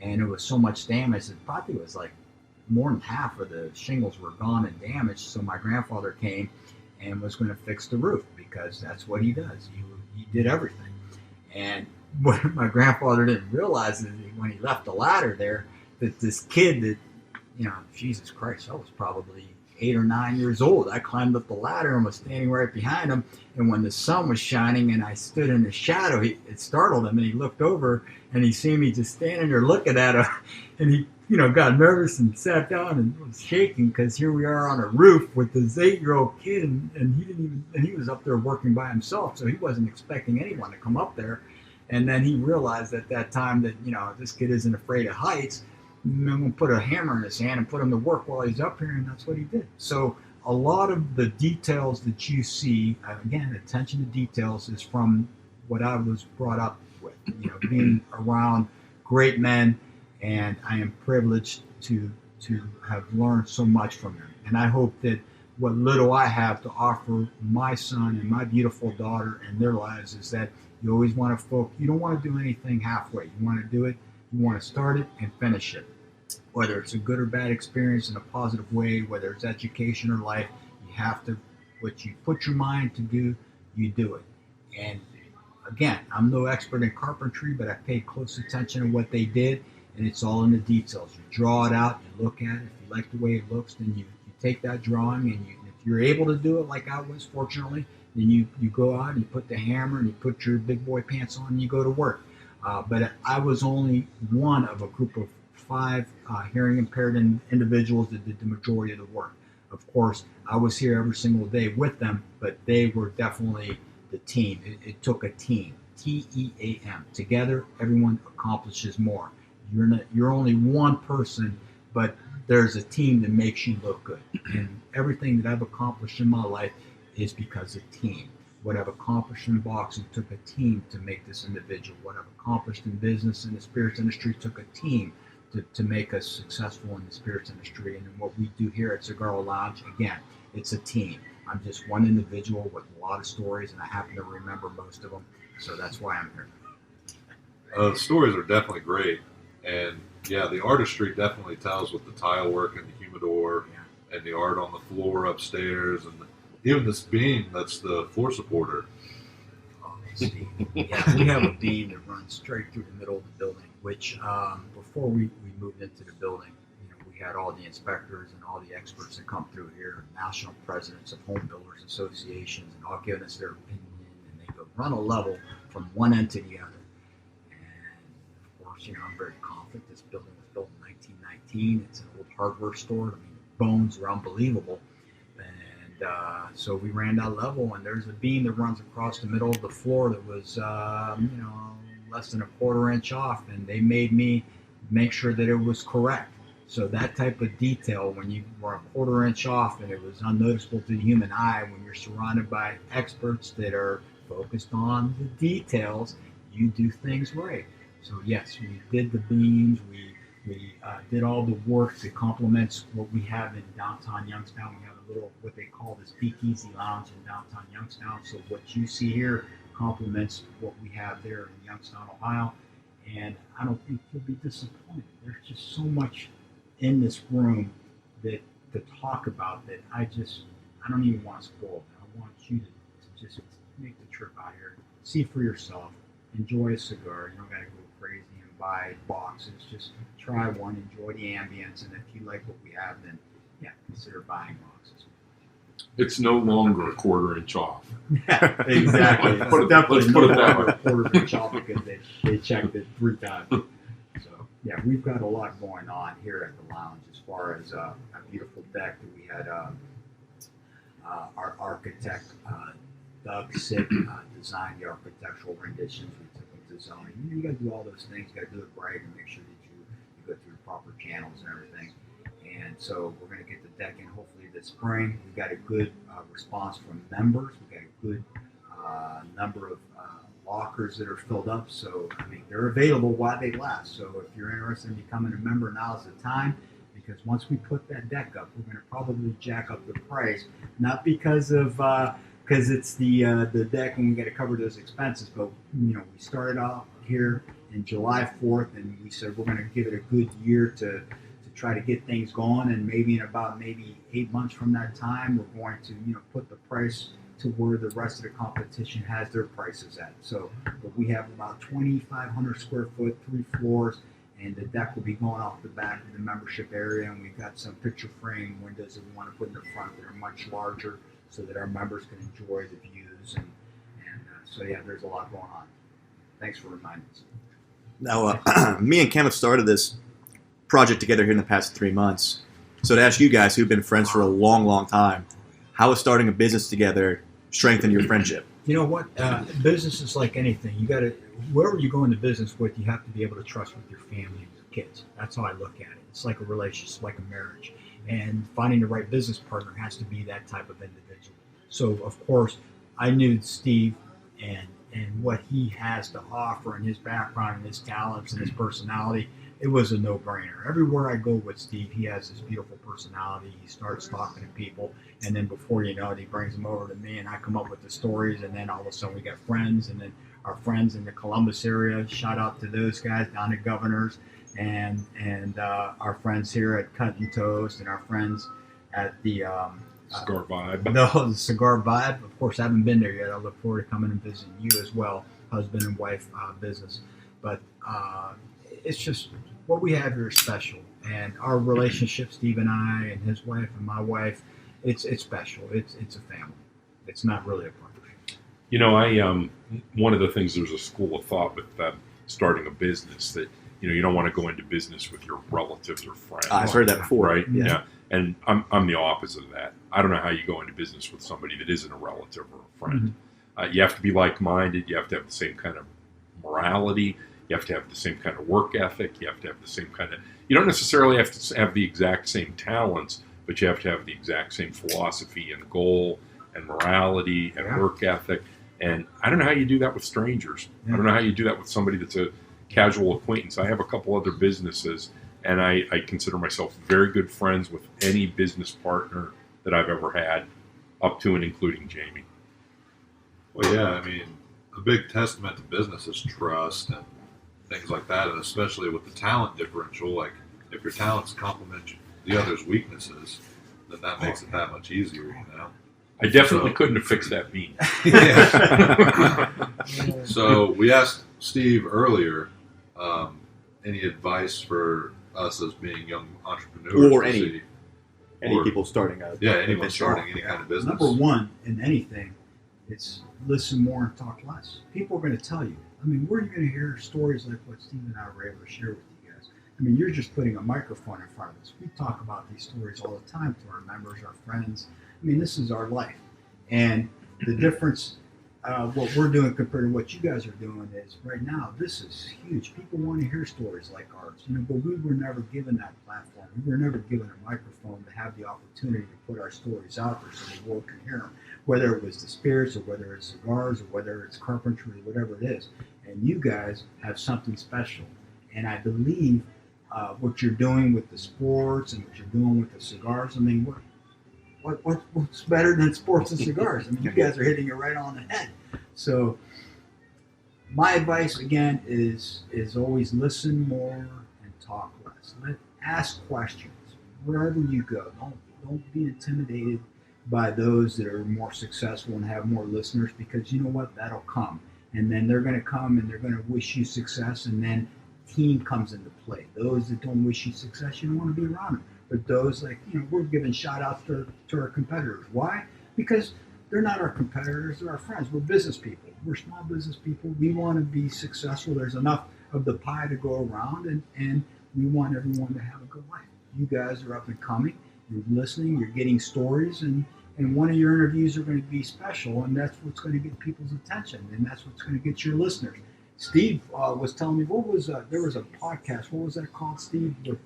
And it was so much damage that probably was like more than half of the shingles were gone and damaged. So my grandfather came and was going to fix the roof, because that's what he does. He did everything. And what my grandfather didn't realize is when he left the ladder there, that this kid that, Jesus Christ, I was probably 8 or 9 years old. I climbed up the ladder and was standing right behind him. And when the sun was shining and I stood in the shadow, it startled him, and he looked over and he seen me just standing there looking at him, and he, got nervous and sat down and was shaking, because here we are on a roof with this 8-year-old kid, and he was up there working by himself, so he wasn't expecting anyone to come up there. And then he realized at that time that, this kid isn't afraid of heights. I'm going to put a hammer in his hand and put him to work while he's up here, and that's what he did. So a lot of the details that you see, again, attention to details, is from what I was brought up with, being around great men, and I am privileged to have learned so much from them. And I hope that what little I have to offer my son and my beautiful daughter and their lives is that you always want to you don't want to do anything halfway. You want to do it, you want to start it and finish it. Whether it's a good or bad experience in a positive way, whether it's education or life, you have to, what you put your mind to do, you do it. And again, I'm no expert in carpentry, but I paid close attention to what they did, and it's all in the details. You draw it out, you look at it. If you like the way it looks, then you take that drawing, and if you're able to do it like I was, fortunately, then you go out and you put the hammer and you put your big boy pants on and you go to work. But I was only one of a group of 5 hearing impaired individuals that did the majority of the work. Of course, I was here every single day with them, but they were definitely the team. It took a team, TEAM. Together, everyone accomplishes more. You're only one person, but there's a team that makes you look good. And everything that I've accomplished in my life is because of team. What I've accomplished in boxing took a team to make this individual. What I've accomplished in business and the spirits industry took a team to make us successful in the spirits industry. And what we do here at Sigaro Lounge, again, it's a team. I'm just one individual with a lot of stories, and I happen to remember most of them. So that's why I'm here. The stories are definitely great. And yeah, the artistry definitely tells with the tile work and the humidor, and the art on the floor upstairs, and even this beam that's the floor supporter. Yeah, we have a beam that runs straight through the middle of the building, which before we moved into the building, we had all the inspectors and all the experts that come through here, national presidents of home builders associations, and all giving us their opinion, and they go run a level from one end to the other. And of course, I'm very confident this building was built in 1919. It's an old hardware store. I mean, the bones are unbelievable. And so we ran that level, and there's a beam that runs across the middle of the floor that was, less than a quarter inch off, and they made me make sure that it was correct. So that type of detail, when you were a quarter inch off and it was unnoticeable to the human eye, when you're surrounded by experts that are focused on the details, you do things right. So yes, we did the beams, we did all the work that complements what we have in downtown Youngstown. We have a little, what they call the Speakeasy Lounge in downtown Youngstown. So what you see here complements what we have there in Youngstown, Ohio. And I don't think you'll be disappointed. There's just so much in this room that to talk about that I don't even want to spoil it. I want you to just make the trip out here, see for yourself, enjoy a cigar. You don't got to go crazy and buy boxes. Just try one, enjoy the ambience, and if you like what we have, then consider buying boxes. It's no longer a quarter inch off. Yeah, exactly. Let's put it that way. A quarter inch off because they checked it 3 times. So yeah, we've got a lot going on here at the lounge as far as a beautiful deck that we had our architect Doug Sick designed the architectural renditions. We took them to zoning. You got to do all those things. You got to do it right and make sure that you go through the proper channels and everything. And so we're going to get the deck in hopefully this spring. We've got a good response from members. We've got a good number of lockers that are filled up. So, I mean, they're available while they last. So if you're interested in becoming a member, now's the time. Because once we put that deck up, we're going to probably jack up the price. Not because of because it's the deck and we got to cover those expenses. But, we started off here in July 4th, and we said we're going to give it a good year to try to get things going, and maybe in about 8 months from that time, we're going to put the price to where the rest of the competition has their prices at. So, but we have about 2,500 square foot, 3 floors, And the deck will be going off the back of the membership area, and we've got some picture frame windows that we want to put in the front that are much larger so that our members can enjoy the views. So yeah, there's a lot going on. Thanks for reminding us. Now, me and Cam have started this project together here in the past 3 months. So to ask you guys who've been friends for a long, long time, how is starting a business together strengthen your friendship? You know what? Business is like anything. You got to, whoever you go into business with, you have to be able to trust with your family and your kids. That's how I look at it. It's like a relationship, like a marriage. And finding the right business partner has to be that type of individual. So, of course, I knew Steve and what he has to offer and his background and his talents and his personality. It was a no-brainer. Everywhere I go with Steve, he has this beautiful personality. He starts talking to people, and then before you know it, he brings them over to me, and I come up with the stories, and then all of a sudden we got friends, and then our friends in the Columbus area, shout out to those guys down at Governor's, and our friends here at Cut and Toast, and our friends at the Cigar Vibe. No, the Cigar Vibe. Of course, I haven't been there yet. I look forward to coming and visiting you as well, husband and wife business. But it's just what we have here is special, and our relationship, Steve and I, and his wife and my wife, it's special. It's a family. It's not really a partnership. You know, I one of the things, there's a school of thought with starting a business that, you know, you don't want to go into business with your relatives or friends. I've heard that before. Right? Yeah. And I'm the opposite of that. I don't know how you go into business with somebody that isn't a relative or a friend. You have to be like-minded. You have to have the same kind of morality. You have to have the same kind of work ethic. You have to have the same kind of... You don't necessarily have to have the exact same talents, but you have to have the exact same philosophy and goal and morality and work ethic. And I don't know how you do that with strangers. I don't know how you do that with somebody that's a casual acquaintance. I have a couple other businesses, and I consider myself very good friends with any business partner that I've ever had, up to and including Jamie. Well, yeah, I mean, a big testament to business is trust and things like that, and especially with the talent differential. Like, if your talents complement the other's weaknesses, then that makes it that much easier, you know? I definitely couldn't have fixed that bean. So we asked Steve earlier, any advice for us as being young entrepreneurs? Or to any see- people starting a anyone venture. starting any kind of business. Number one in anything, it's listen more and talk less. People are going to tell you. I mean, where are you going to hear stories like what Steve and I were able to share with you guys? I mean, you're just putting a microphone in front of us. We talk about these stories all the time to our members, our friends. I mean, this is our life. And the difference, what we're doing compared to what you guys are doing is right now, this is huge. People want to hear stories like ours, you know, but we were never given that platform. We were never given a microphone to have the opportunity to put our stories out there so the world can hear them, whether it was the spirits or whether it's cigars or whether it's carpentry, whatever it is. And you guys have something special. And I believe what you're doing with the sports and what you're doing with the cigars, I mean, what's better than sports and cigars? I mean, you guys are hitting it right on the head. So my advice, again, is always listen more and talk less. Ask questions wherever you go. Don't be intimidated by those that are more successful and have more listeners, because you know what? That'll come. And then they're going to come and they're going to wish you success, and then team comes into play. Those that don't wish you success, you don't want to be around them. But those, like, you know, we're giving shout outs to our competitors. Why? Because they're not our competitors, they're our friends. We're business people. We're small business people. We want to be successful. There's enough of the pie to go around, and we want everyone to have a good life. You guys are up and coming. You're listening. You're getting stories, and one of your interviews are going to be special, and that's what's going to get people's attention, and that's what's going to get your listeners. Steve was telling me, there was a podcast. What was that called, Steve? With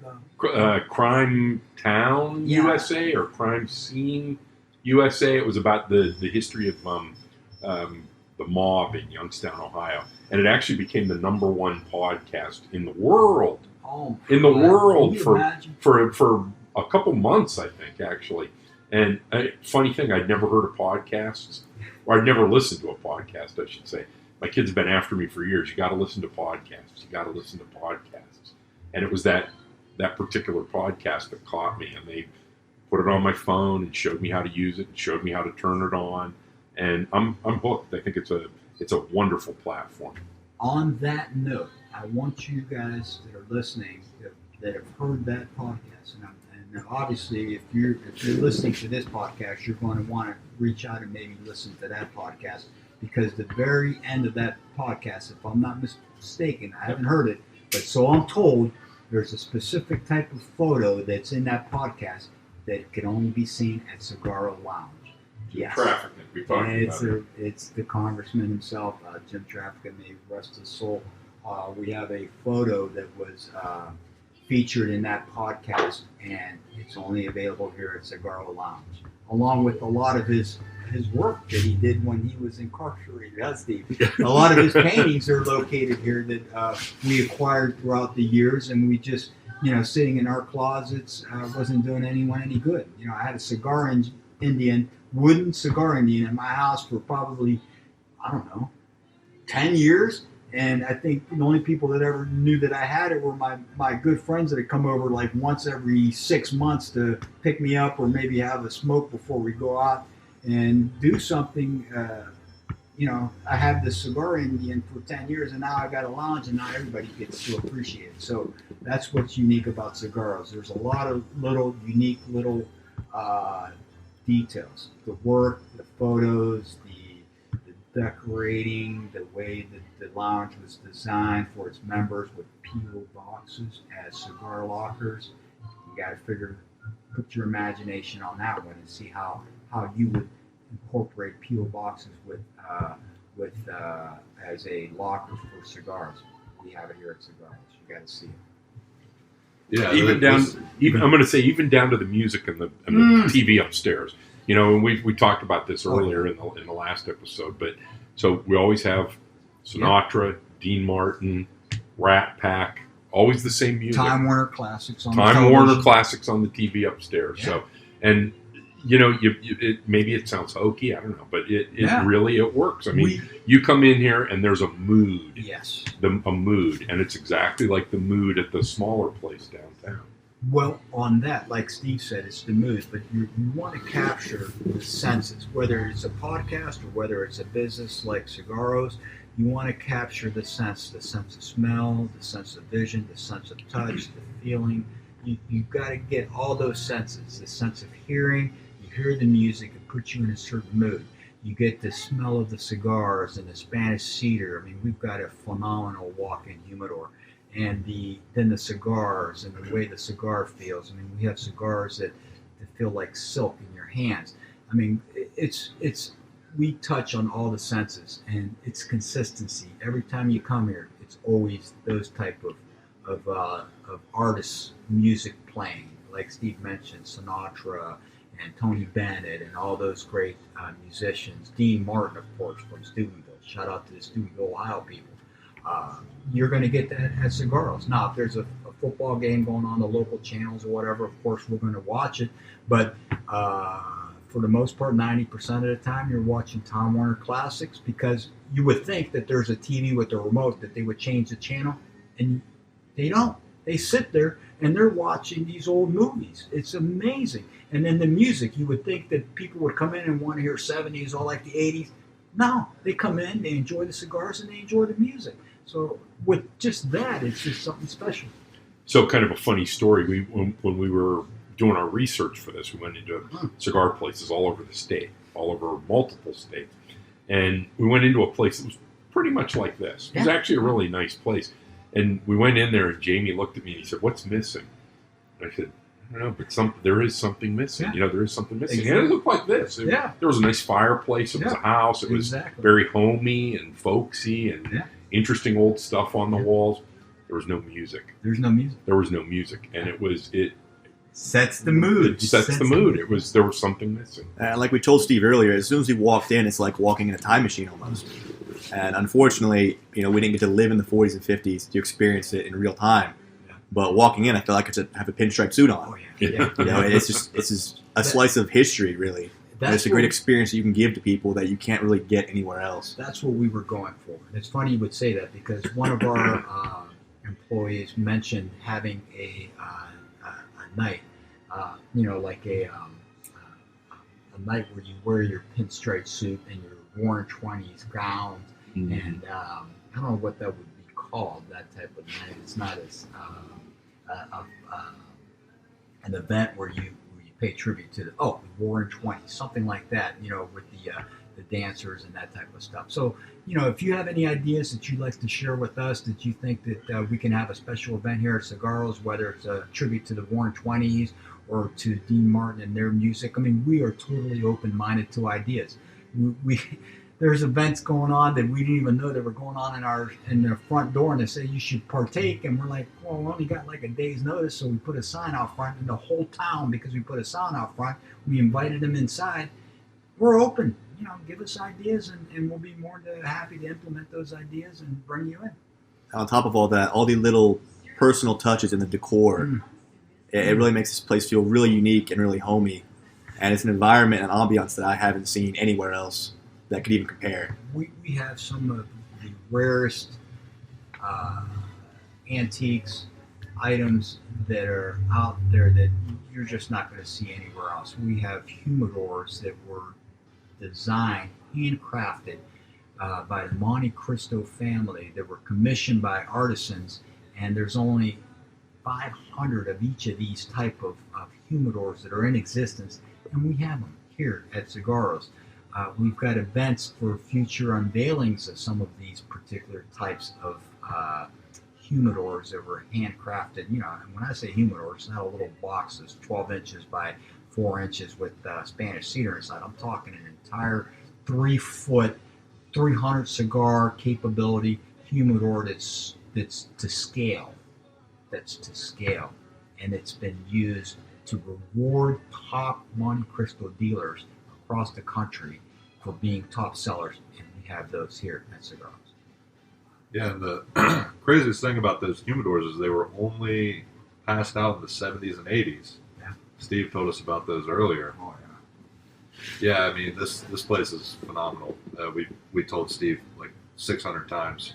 Crime Town USA or Crime Scene USA. It was about the history of the mob in Youngstown, Ohio, and it actually became the #1 podcast in the world. Oh, in the world imagine? for a couple months, I think, actually. And funny thing, I'd never heard of podcasts, or I'd never listened to a podcast, I should say. My kids have been after me for years. You got to listen to podcasts. You got to listen to podcasts. And it was that particular podcast that caught me, and they put it on my phone and showed me how to use it and showed me how to turn it on. And I'm hooked. I think it's a wonderful platform. On that note, I want you guys that are listening that have heard that podcast, and obviously if you're listening to this podcast, you're going to want to reach out and maybe listen to that podcast, because the very end of that podcast, if I'm not mistaken, I haven't heard it, but so I'm told, there's a specific type of photo that's in that podcast that can only be seen at Sigaro Lounge. Yes. Trafficking. We talked about it. It's the congressman himself, Jim Trafficking, may rest his soul. We have a photo that was featured in that podcast, and it's only available here at Sigaro Lounge, along with a lot of his work that he did when he was incarcerated. That's Steve. A lot of his paintings are located here that we acquired throughout the years, and we just, sitting in our closets wasn't doing anyone any good. I had a wooden cigar Indian in my house for probably, 10 years. And I think the only people that ever knew that I had it were my good friends that had come over like once every 6 months to pick me up or maybe have a smoke before we go out and do something. I had this cigar Indian for 10 years, and now I got a lounge, and now everybody gets to appreciate it. So that's what's unique about Sigaros. There's a lot of unique little details. The work, the photos, the decorating, the way that the lounge was designed for its members with P.O. boxes as cigar lockers. You got to put your imagination on that one and see how you would incorporate P.O. boxes with as a locker for cigars. We have it here at Cigars. You got to see it. Yeah, I'm going to say even down to the music and the TV upstairs. And we talked about this earlier in the last episode, but so we always have Sinatra, Dean Martin, Rat Pack, always the same music. Time Warner Classics on the TV upstairs. Yeah. So, and maybe it sounds hokey, I don't know, but it really works. I mean, you come in here and there's a mood. Yes. A mood, and it's exactly like the mood at the smaller place downtown. Well, on that, like Steve said, it's the mood, but you want to capture the senses, whether it's a podcast or whether it's a business like Cigaros. You want to capture the sense of smell, the sense of vision, the sense of touch, the feeling. You've got to get all those senses, the sense of hearing. You hear the music, it puts you in a certain mood. You get the smell of the cigars and the Spanish cedar. I mean, we've got a phenomenal walk-in humidor. And then the cigars and the way the cigar feels. I mean, we have cigars that feel like silk in your hands. I mean, we touch on all the senses, and it's consistency. Every time you come here, it's always those type of artists' music playing, like Steve mentioned, Sinatra and Tony Bennett and all those great musicians. Dean Martin, of course, from Steubenville. Shout out to the Steubenville, Ohio people. You're going to get that at Cigaros. Now, if there's a football game going on the local channels or whatever, of course, we're going to watch it. But for the most part, 90% of the time, you're watching Time Warner Classics, because you would think that there's a TV with a remote that they would change the channel, and they don't. They sit there and they're watching these old movies. It's amazing. And then the music, you would think that people would come in and want to hear 70s or like the 80s. No, they come in, they enjoy the cigars, and they enjoy the music. So with just that, it's just something special. So kind of a funny story. When we were doing our research for this, we went into cigar places all over the state, all over multiple states. And we went into a place that was pretty much like this. It was actually a really nice place. And we went in there, and Jamie looked at me and he said, "What's missing?" And I said, "I don't know, but there is something missing. Yeah. There is something missing." Exactly. And it looked like this. There was a nice fireplace. It was a house. It was very homey and folksy and interesting old stuff on the walls. There was no music. There's no music. There was no music. And it sets the mood. It sets the mood. There was something missing. Like we told Steve earlier, as soon as we walked in, it's like walking in a time machine almost. And unfortunately, we didn't get to live in the 40s and 50s to experience it in real time. Yeah. But walking in, I feel like I could have a pinstripe suit on. Oh, yeah. It's just a slice of history, really. It's a great experience that you can give to people that you can't really get anywhere else. That's what we were going for. And it's funny you would say that, because one of our employees mentioned having a night, like a night where you wear your pinstripe suit and your worn 20s gown, and I don't know what that would be called, that type of night. It's not as an event where you pay tribute to the Roaring 20s, something like that, with the dancers and that type of stuff. So, if you have any ideas that you'd like to share with us, that you think that we can have a special event here at Sigaro's, whether it's a tribute to the Roaring 20s or to Dean Martin and their music, I mean, we are totally open-minded to ideas. We there's events going on that we didn't even know that were going on in the front door, and they say you should partake, and we're like, well, we only got like a day's notice, so we put a sign out front, and the whole town, because we put a sign out front, we invited them inside. We're open, give us ideas, and we'll be more than happy to implement those ideas and bring you in. On top of all that, all the little personal touches in the decor, it really makes this place feel really unique and really homey, and it's an environment and ambiance that I haven't seen anywhere else that could even compare. We have some of the rarest antiques, items that are out there that you're just not going to see anywhere else. We have humidors that were designed, handcrafted by the Monte Cristo family, that were commissioned by artisans, and there's only 500 of each of these type of humidors that are in existence, and we have them here at Sigaro's. We've got events for future unveilings of some of these particular types of humidors that were handcrafted. And when I say humidor, it's not a little box that's 12 inches by 4 inches with Spanish cedar inside. I'm talking an entire 3-foot, 300 cigar capability humidor that's to scale. And it's been used to reward top Monte Cristo dealers across the country for being top sellers, and we have those here at Sigaro's. Yeah, and the craziest thing about those humidors is they were only passed out in the 70s and 80s. Yeah. Steve told us about those earlier. Oh Yeah, I mean, this place is phenomenal. We told Steve like 600 times.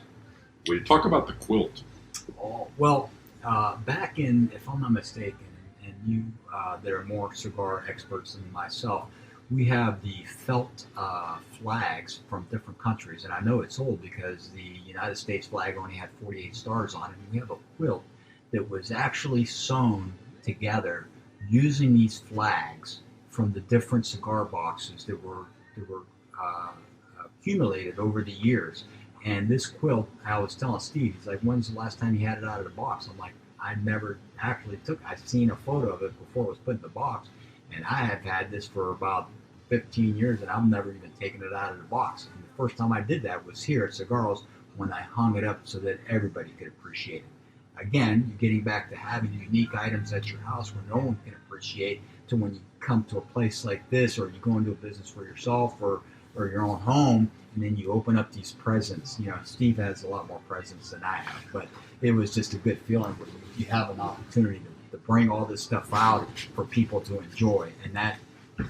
We talk about the quilt. Oh, well, back in, if I'm not mistaken, and you that are more cigar experts than myself, we have the felt flags from different countries, and I know it's old because the United States flag only had 48 stars on it. And we have a quilt that was actually sewn together using these flags from the different cigar boxes that were accumulated over the years. And this quilt, I was telling Steve, he's like, when's the last time you had it out of the box? I'm like, I never actually I've seen a photo of it before it was put in the box, and I have had this for about 15 years, and I've never even taken it out of the box. And the first time I did that was here at Sigaro's, when I hung it up so that everybody could appreciate it. Again, you're getting back to having unique items at your house where no one can appreciate, to when you come to a place like this, or you go into a business for yourself or your own home, and then you open up these presents. Steve has a lot more presents than I have, but it was just a good feeling when you have an opportunity to bring all this stuff out for people to enjoy. And that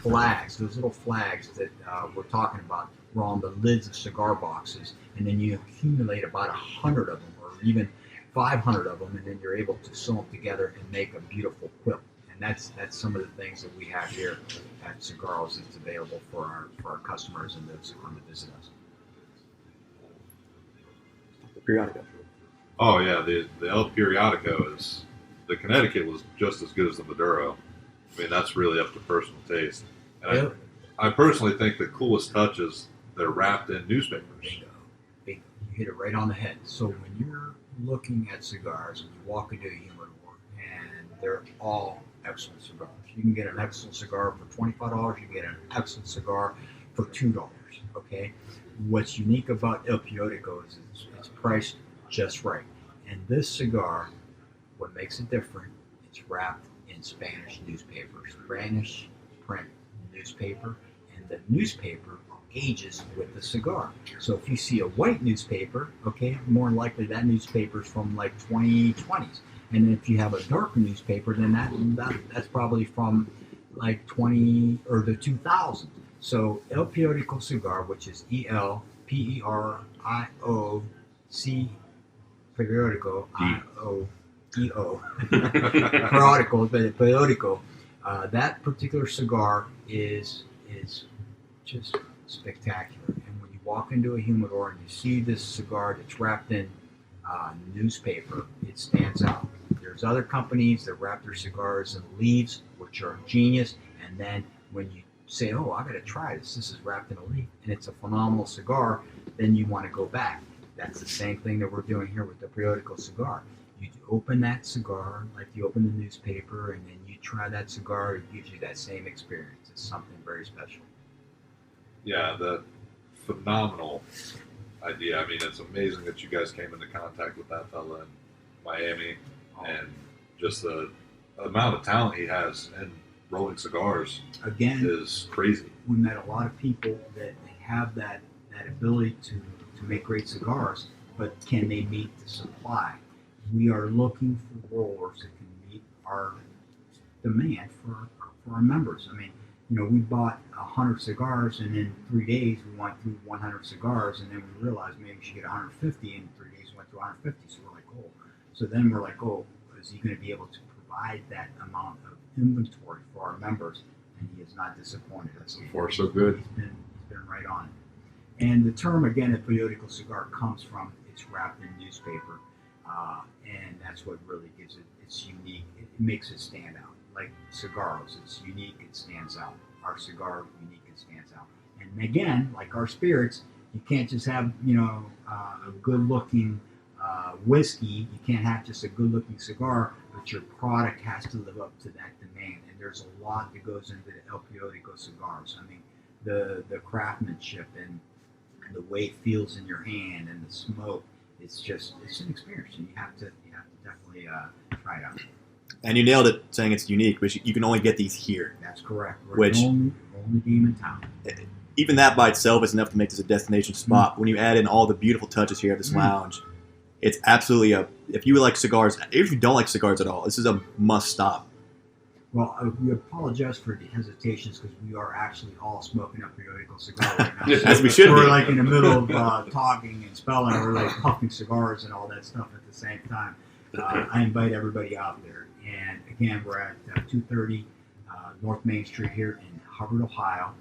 flags, those little flags that we're talking about, were on the lids of cigar boxes, and then you accumulate about 100 of them, or even 500 of them, and then you're able to sew them together and make a beautiful quilt. And that's some of the things that we have here at Sigaro's that's available for our customers and those who come to visit us. The periodico. Oh yeah, the El Periodico is, the Connecticut was just as good as the Maduro. I mean, that's really up to personal taste. And I personally think the coolest touch is they're wrapped in newspapers. Bingo. You hit it right on the head. So when you're looking at cigars and you walk into a humidor, and they're all excellent cigars. You can get an excellent cigar for $25. You can get an excellent cigar for $2. Okay. What's unique about El Periodico is it's priced just right. And this cigar, what makes it different, it's wrapped in Spanish newspaper, Spanish print newspaper, and the newspaper ages with the cigar. So if you see a white newspaper, okay, more than likely that newspaper's from like 2020s. And if you have a darker newspaper, then that's probably from like 20 or the 2000s. So El Periodico cigar, which is ELPERIOC, Periodico, IOEO, Periodico, that particular cigar is just spectacular. And when you walk into a humidor and you see this cigar that's wrapped in newspaper, it stands out. There's other companies that wrap their cigars in leaves, which are genius, and then when you say, oh, I got to try this, this is wrapped in a leaf, and it's a phenomenal cigar, then you want to go back. That's the same thing that we're doing here with the periodical cigar. You open that cigar like you open the newspaper, and then you try that cigar, it gives you that same experience. It's something very special. Yeah, the phenomenal idea. I mean, it's amazing that you guys came into contact with that fella in Miami, and just the amount of talent he has in rolling cigars Again, is crazy. we met a lot of people that have that ability to make great cigars, but can they meet the supply? We are looking for rollers that can meet our demand for our members. I mean, we bought 100 cigars, and in 3 days we went through 100 cigars, and then we realized maybe we should get 150. In 3 days we went through 150. So we're like, oh. So then we're like, oh, is he going to be able to provide that amount of inventory for our members? And he has not disappointed us. So far, so good. He's been right on it. And the term, again, a periodical cigar comes from it's wrapped in newspaper, and that's what really gives it its unique. It makes it stand out. Like cigaros, it's unique, it stands out. Our cigar, unique, it stands out. And again, like our spirits, you can't just have a good-looking whiskey. You can't have just a good-looking cigar, but your product has to live up to that demand. And there's a lot that goes into the El Periodico cigars. I mean, the craftsmanship and the way it feels in your hand and the smoke. It's an experience, and you have to definitely try it out. And you nailed it saying it's unique, but you can only get these here. That's correct. We're Which- the only game in town. Even that by itself is enough to make this a destination spot. When you add in all the beautiful touches here at this lounge, it's absolutely if you like cigars, if you don't like cigars at all, this is a must stop. Well, we apologize for the hesitations because we are actually all smoking a periodical cigar right now. As we should We're be. like in the middle of talking and spelling, or like puffing cigars and all that stuff at the same time. I invite everybody out there. And again, we're at 230 North Main Street here in Hubbard, Ohio.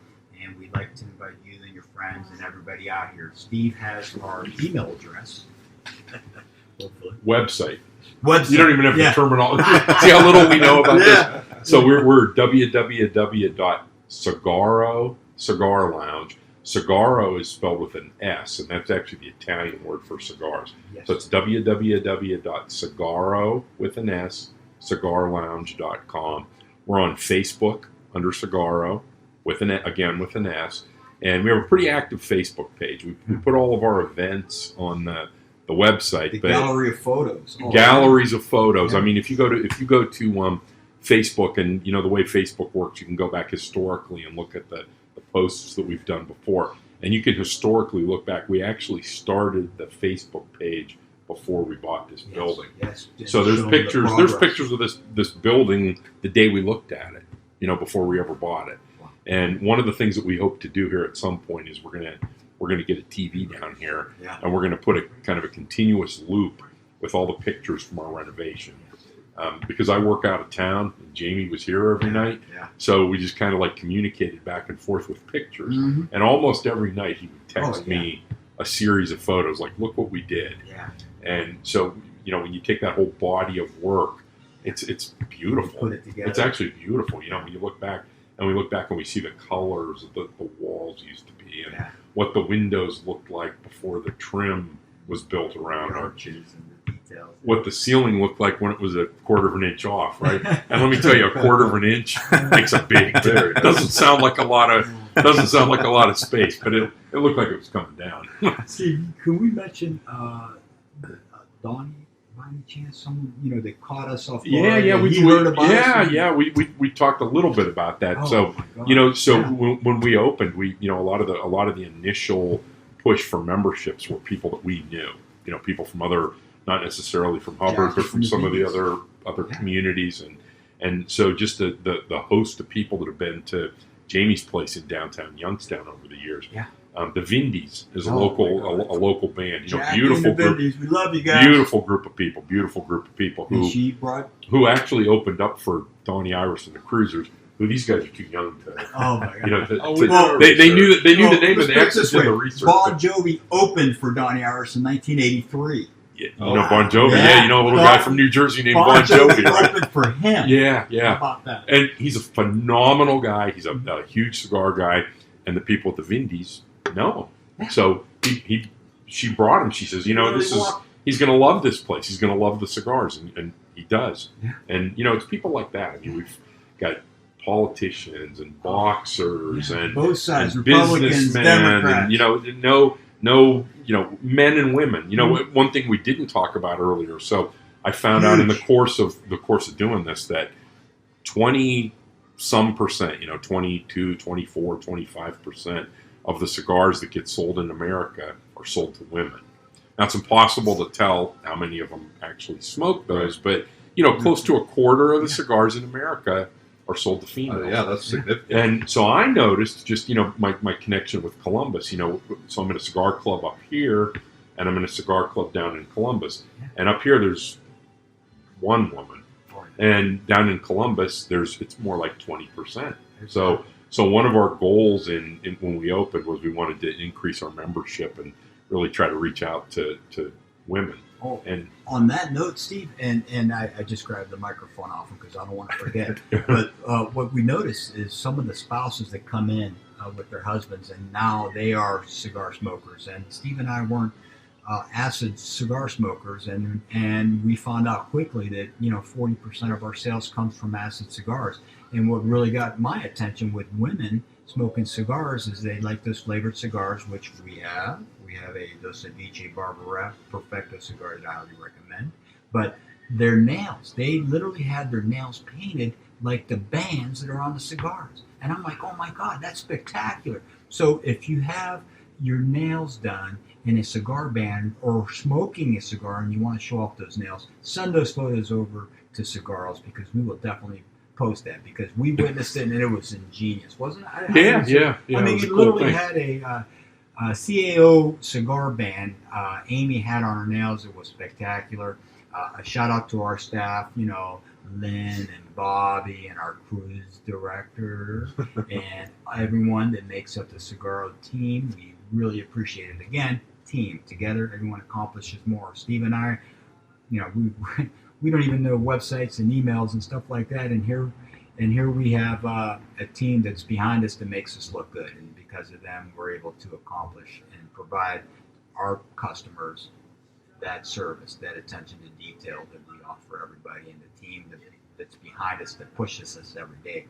And we'd like to invite you and your friends and everybody out here. Steve has our email address. Hopefully. Website. Website. You don't even have Yeah. the terminology. See how little we know about Yeah. this? So we're www.Sigaro Cigar Lounge. Sigaro is spelled with an S, and that's actually the Italian word for cigars. Yes. So it's www.Sigaro with an S, cigarlounge.com. We're on Facebook under Sigaro with an S, and we have a pretty active Facebook page. We put all of our events on the website, The but gallery of photos. galleries of photos. Yeah. I mean, if you go to Facebook, and the way Facebook works, you can go back historically and look at the posts that we've done before, and you can historically look back. We actually started the Facebook page before we bought this building. Yes. So there's Showing the pictures. There's progress. pictures of this building the day we looked at it. Before we ever bought it. Wow. And one of the things that we hope to do here at some point is we're gonna get a TV down here, Yeah. and we're gonna put a kind of a continuous loop with all the pictures from our renovation. Because I work out of town, and Jamie was here every night, Yeah. so we just kind of like communicated back and forth with pictures. Mhm. And almost every night he would text Oh, yeah. me a series of photos, like, look what we did. Yeah. And so, when you take that whole body of work, it's beautiful. Put it together. It's actually beautiful. When you look back and we see the colors of the walls used to be, and Yeah. what the windows looked like before the trim was built around The it, arches and the details. what the ceiling looked like when it was a quarter of an inch off, right? And let me tell you, a quarter of an inch makes a big difference. It doesn't sound like a lot of space, but it looked like it was coming down. Steve, can we mention Donnie by any chance? Someone that caught us off guard. we heard about us. we talked a little bit about that. Oh, So my God. So Yeah. when we opened, a lot of the initial push for memberships were people that we knew. People from other, not necessarily from Hubbard, Jackie but from from the some of the Vindies. other Yeah. communities, and so just the host of people that have been to Jamie's place in downtown Youngstown over the years. Yeah. The Vindies is a Oh, local my God. a local band. Jackie Beautiful and the group. Vindies, we love you guys. Beautiful group of people And who she brought. who actually opened up for Donnie Iris and the Cruisers. Who these guys are too young to. Oh my God. They knew the name, Well, and they let's put it actually this did the way. research. Bon Jovi opened for Donnie Iris in 1983. You know Bon Jovi? Yeah. Yeah, you know a little guy from New Jersey named Bon Jovi, right? Opened for him. Yeah, How about that? And he's a phenomenal guy. He's a huge cigar guy, and the people at the Vindies know him. Yeah. So she brought him. She says, he's going to love this place. He's going to love the cigars, and he does. Yeah. And it's people like that. I mean, we've got politicians and boxers and both sides, and Republicans, businessmen, Democrats. and men and women. One thing we didn't talk about earlier. So I found out in the course of doing this that 20 some percent, 22, 24, 25% of the cigars that get sold in America are sold to women. Now it's impossible to tell how many of them actually smoke those, but close to a quarter of the cigars in America are sold to females. Yeah, that's significant. And so I noticed just, my connection with Columbus, so I'm in a cigar club up here and I'm in a cigar club down in Columbus. Yeah. And up here there's one woman. And down in Columbus it's more like 20%. So one of our goals in when we opened was we wanted to increase our membership and really try to reach out to women. Oh, and on that note, Steve, and I just grabbed the microphone off him because I don't want to forget. But what we noticed is some of the spouses that come in with their husbands, and now they are cigar smokers. And Steve and I weren't acid cigar smokers, and we found out quickly that 40% of our sales comes from acid cigars. And what really got my attention with women smoking cigars is they like those flavored cigars, which we have. We have a Dos Ceviche Barbara Perfecto cigar that I highly recommend. But their nails, they literally had their nails painted like the bands that are on the cigars. And I'm like, oh my God, that's spectacular. So if you have your nails done in a cigar band or smoking a cigar and you want to show off those nails, send those photos over to Cigaros because we will definitely post that because we witnessed it and it was ingenious, wasn't it? Yeah. I mean, you literally had a CAO cigar band. Amy had on her nails. It was spectacular. A shout out to our staff, Lynn and Bobby and our cruise director and everyone that makes up the Sigaro team. We really appreciate it. Again, team together, everyone accomplishes more. Steve and I, we don't even know websites and emails and stuff like that. And here we have a team that's behind us that makes us look good. And because of them, we're able to accomplish and provide our customers that service, that attention to detail that we offer everybody, and the team that's behind us that pushes us every day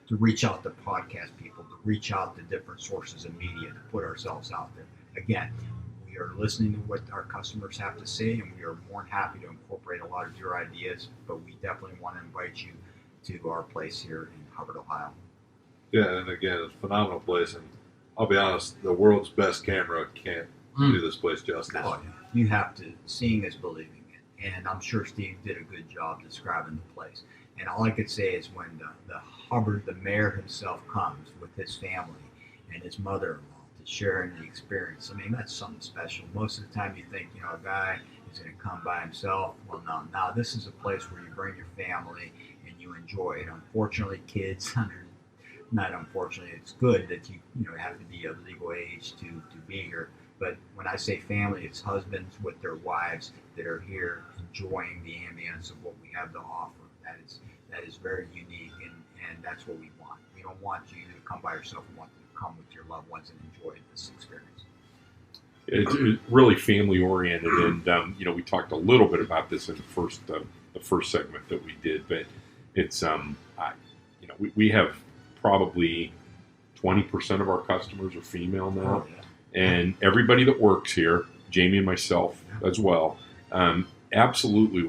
to reach out to podcast people, to reach out to different sources of media, to put ourselves out there. Again, we are listening to what our customers have to say, and we are more than happy to incorporate a lot of your ideas, but we definitely want to invite you to our place here in Hubbard, Ohio. Yeah, and again, it's a phenomenal place, and I'll be honest, the world's best camera can't do this place justice. Oh, yeah. You have to, seeing is believing it, and I'm sure Steve did a good job describing the place. And all I could say is when the Hubbard, the mayor himself, comes with his family and his mother-in-law to share in the experience, I mean, that's something special. Most of the time you think, a guy is going to come by himself. Well, no. Now this is a place where you bring your family and you enjoy it. Unfortunately, kids not unfortunately, it's good that you have to be of legal age to be here. But when I say family, it's husbands with their wives that are here enjoying the ambience of what we have to offer. That is very unique, and that's what we want. We don't want you to come by yourself. We want you to come with your loved ones and enjoy this experience. It's really family oriented, and we talked a little bit about this in the first segment that we did, but it's we have probably 20% of our customers are female now. Oh, yeah. And everybody that works here, Jamie and myself as well, absolutely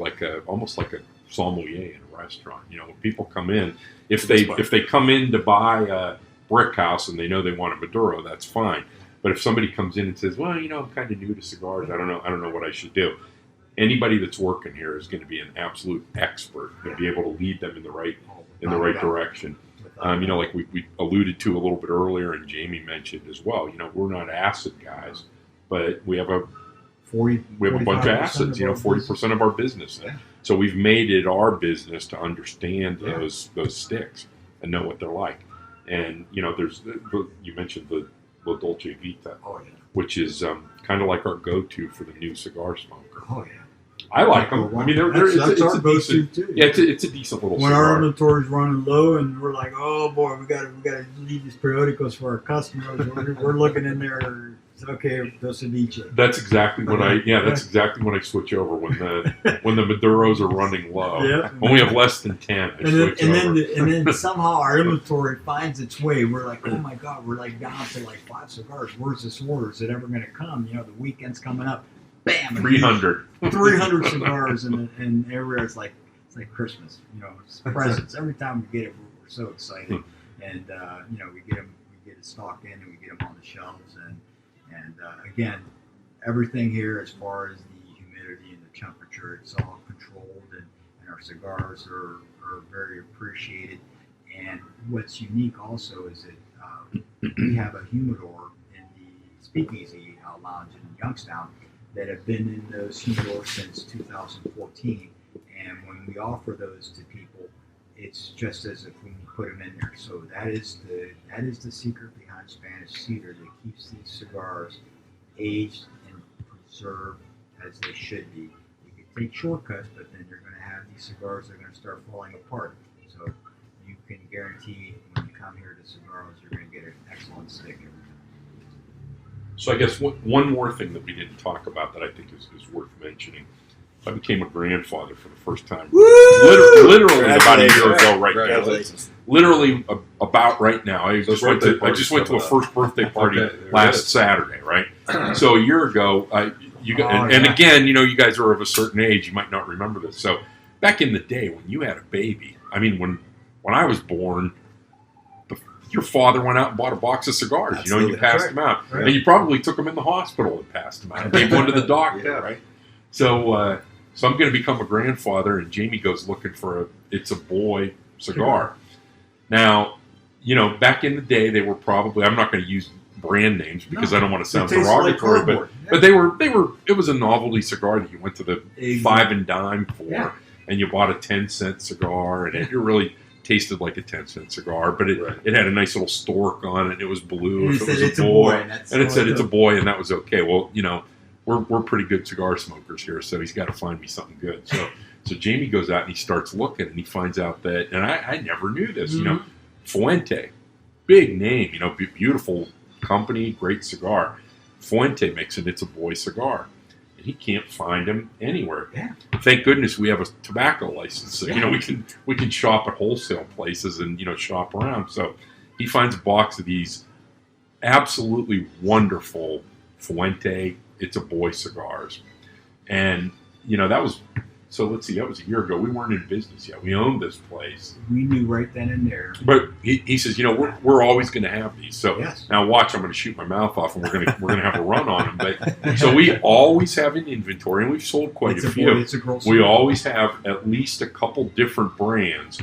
almost like a sommelier in a restaurant. When people come in, if they come in to buy a brick house and they know they want a Maduro, that's fine. But if somebody comes in and says, "Well, I'm kind of new to cigars. I don't know what I should do," anybody that's working here is going to be an absolute expert. Going to be able to lead them in the right direction. Like we alluded to a little bit earlier, and Jamie mentioned as well. We're not acid guys, but we have a bunch of acids. 40% of our business. Yeah. So we've made it our business to understand those sticks and know what they're like. And you mentioned the La Dolce Vita, Oh yeah. which is kind of like our go-to for the new cigar smoker. Oh yeah. I like them. I mean, That's our a go-to decent, too. yeah, it's a decent little When our cigar. inventory's running low and we're like, oh boy, we got to leave these periodicals for our customers. We're looking in there. It's okay, Dos Ceviche. That's exactly when that's exactly when I switch over when the Maduros are running low. Yeah. When we have less than 10, I switch over. And then somehow our inventory finds its way. We're like, oh my God, we're like down to like 5 cigars. Where's this order? Is it ever going to come? You know, the weekend's coming up. Bam! 300. 300 cigars, and everywhere it's like Christmas. You know, it's presents. Every time we get it, we're so excited, and you know, we get it stocked in, and we get them on the shelves, and again, everything here as far as the humidity and the temperature, it's all controlled, and our cigars are very appreciated. And what's unique also is that we have a humidor in the Speakeasy Lounge in Youngstown that have been in those humidors since 2014. And when we offer those to people, it's just as if when you put them in there. So that is the secret behind Spanish cedar that keeps these cigars aged and preserved as they should be. You can take shortcuts, but then you're going to have these cigars that are going to start falling apart. So you can guarantee when you come here to Cigaros, you're going to get an excellent stick every time. So I guess one more thing that we didn't talk about that I think is worth mentioning. I became a grandfather for the first time. Literally about a year ago right now. Literally about right now. I just went to a first birthday party last Saturday, right? So a year ago, and again, you know, you guys are of a certain age, you might not remember this. So back in the day when you had a baby, I mean, when I was born, your father went out and bought a box of cigars, you know, and you passed them out. Right. And you probably took them in the hospital and passed them out. And gave one to the doctor, right? So I'm going to become a grandfather, and Jamie goes looking for It's a Boy cigar. Now, you know, back in the day, they were probably, I'm not going to use brand names because I don't want to sound derogatory, but they were, it was a novelty cigar that you went to the 5 and dime for, and you bought a 10-cent cigar, and it really tasted like a 10-cent cigar, but it had a nice little stork on it. It was blue. And it said it's a boy. And it said it's a boy, and that was okay. Well, you know, we're pretty good cigar smokers here, so he's got to find me something good. So Jamie goes out and he starts looking, and he finds out that, and I never knew this, you know, Fuente, big name, you know, beautiful company, great cigar. Fuente makes an It's a Boy cigar. And he can't find him anywhere. Yeah. Thank goodness we have a tobacco license, so you know we can shop at wholesale places and, you know, shop around. So he finds a box of these absolutely wonderful Fuente It's a Boy cigars, and you know that was a year ago. We weren't in business yet. We owned this place. We knew right then and there. But he says, you know, we're always going to have these. So now watch, I'm going to shoot my mouth off, and we're going to have a run on them. But so we always have an inventory, and we've sold quite a few. We always have at least a couple different brands.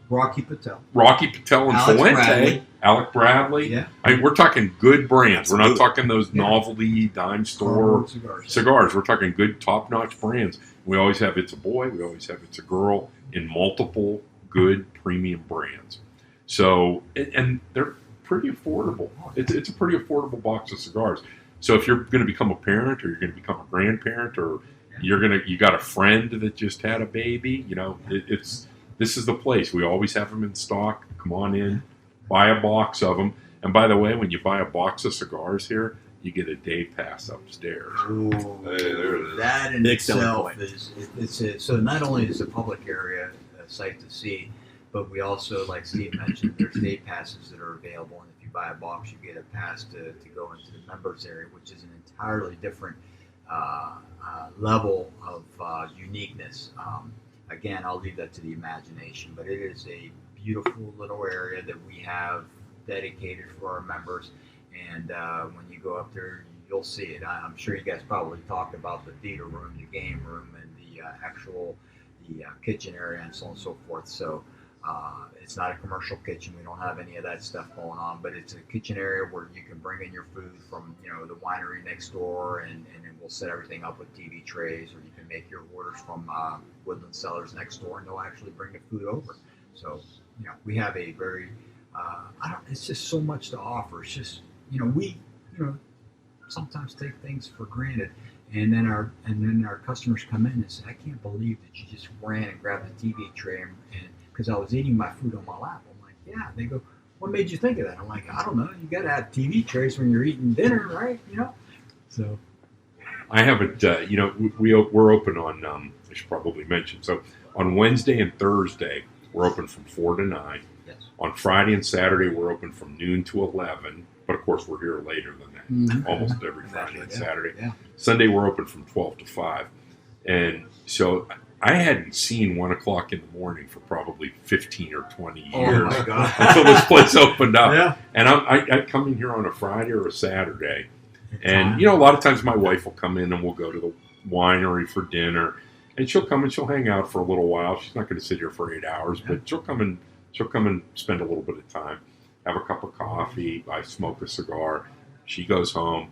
Rocky Patel and Fuente. Alec Bradley. Yeah. I mean, we're talking good brands. Absolutely. We're not talking those novelty dime store cigars. We're talking good top-notch brands. We always have It's a Boy. We always have It's a Girl in multiple good premium brands. So, and they're pretty affordable. It's a pretty affordable box of cigars. So if you're going to become a parent, or you're going to become a grandparent, or you got a friend that just had a baby, you know, this is the place. We always have them in stock. Come on in. Buy a box of them. And by the way, when you buy a box of cigars here, you get a day pass upstairs. Ooh, hey, there it is. That in itself is so not only is the public area a sight to see, but we also, like Steve mentioned, there's day passes that are available. And if you buy a box, you get a pass to go into the members area, which is an entirely different level of uniqueness. Again, I'll leave that to the imagination, but it is a beautiful little area that we have dedicated for our members, and when you go up there, you'll see it. I'm sure you guys probably talked about the theater room, the game room, and the kitchen area, and so on and so forth. So it's not a commercial kitchen. We don't have any of that stuff going on, but it's a kitchen area where you can bring in your food from, you know, the winery next door, and we'll set everything up with TV trays, or you can make your orders from Woodland Cellars next door, and they'll actually bring the food over. So, you know, we have a very, it's just so much to offer. It's just, you know, sometimes take things for granted. And then our customers come in and say, I can't believe that you just ran and grabbed the TV tray and because I was eating my food on my lap. I'm like, yeah. They go, what made you think of that? I'm like, I don't know. You got to have TV trays when you're eating dinner, right? So. I haven't, we're open on, I should probably mention, so on Wednesday and Thursday, we're open from 4 to 9. Yes. On Friday and Saturday, we're open from noon to 11, but of course we're here later than that, almost every Friday and Saturday. Yeah. Sunday, we're open from 12 to 5. And so I hadn't seen 1 o'clock in the morning for probably 15 or 20 years. Oh my God. Until this place opened up. Yeah. And I come in here on a Friday or a Saturday. And, a lot of times my wife will come in and we'll go to the winery for dinner. And she'll come and she'll hang out for a little while. She's not going to sit here for 8 hours, but she'll come and spend a little bit of time, have a cup of coffee. I smoke a cigar. She goes home.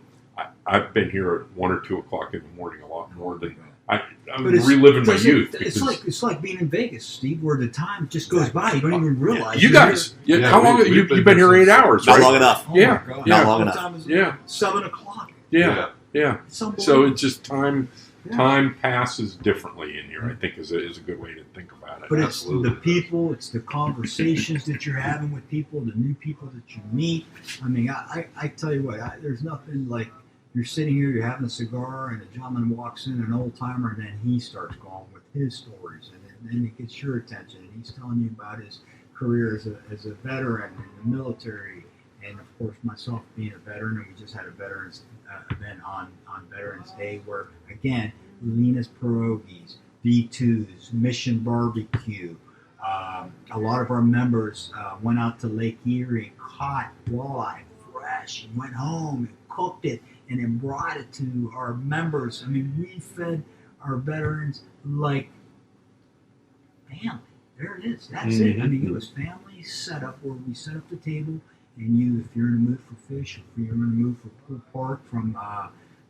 I've been here at 1 or 2 o'clock in the morning a lot more than I'm reliving my youth. It's like being in Vegas, Steve, where the time just goes by. You don't even realize. You guys, how long? You've been here 8 hours, Not right? long enough. Oh Yeah. my God. Not long What enough. time is it? Yeah. 7 o'clock. Yeah. It's unbelievable. So it's just time. Yeah. Time passes differently in here. I think is a good way to think about it. But Absolutely. it's the people, it's the conversations that you're having with people, the new people that you meet. I mean, I tell you what, there's nothing like you're sitting here, you're having a cigar, and a gentleman walks in, an old timer, and then he starts going with his stories, and then it gets your attention, and he's telling you about his career as a veteran in the military, and of course myself being a veteran, and we just had a veterans event on Veterans Day where again Lena's Pierogies, V2s, Mission Barbecue. A lot of our members went out to Lake Erie and caught walleye fresh and went home and cooked it and then brought it to our members. I mean, we fed our veterans like family. There it is. That's it. I mean, it was family set up where we set up the table, and if you're in the mood for fish, if you're in the mood for pulled pork from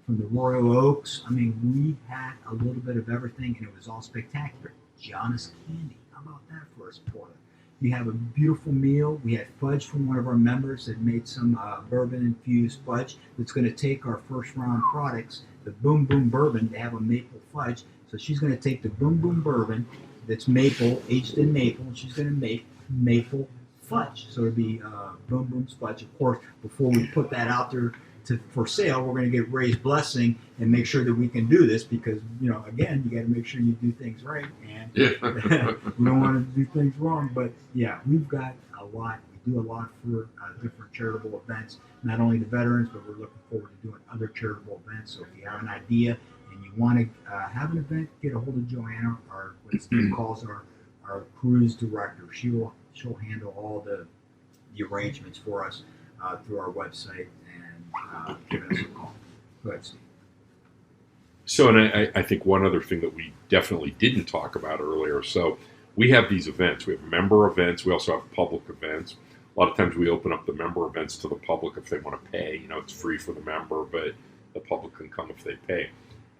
the Royal Oaks, I mean, we had a little bit of everything, and it was all spectacular. Giannis candy. How about that for a supporter? You have a beautiful meal. We had fudge from one of our members that made some bourbon-infused fudge that's going to take our first-round products, the Boom Boom Bourbon. They have a maple fudge. So she's going to take the Boom Boom Bourbon that's maple, aged in maple, and she's going to make maple fudge. So it'll be Boom Boom's fudge. Of course, before we put that out there for sale, we're going to get Ray's blessing and make sure that we can do this because, again, you got to make sure you do things right and you don't want to do things wrong. But yeah, we've got a lot. We do a lot for different charitable events, not only the veterans, but we're looking forward to doing other charitable events. So if you have an idea and you want to have an event, get a hold of Joanna, or what Steve calls our cruise director. She'll handle all the arrangements for us through our website and give us a call. Go ahead, Steve. So, and I think one other thing that we definitely didn't talk about earlier. So, we have these events. We have member events. We also have public events. A lot of times we open up the member events to the public if they want to pay. It's free for the member, but the public can come if they pay.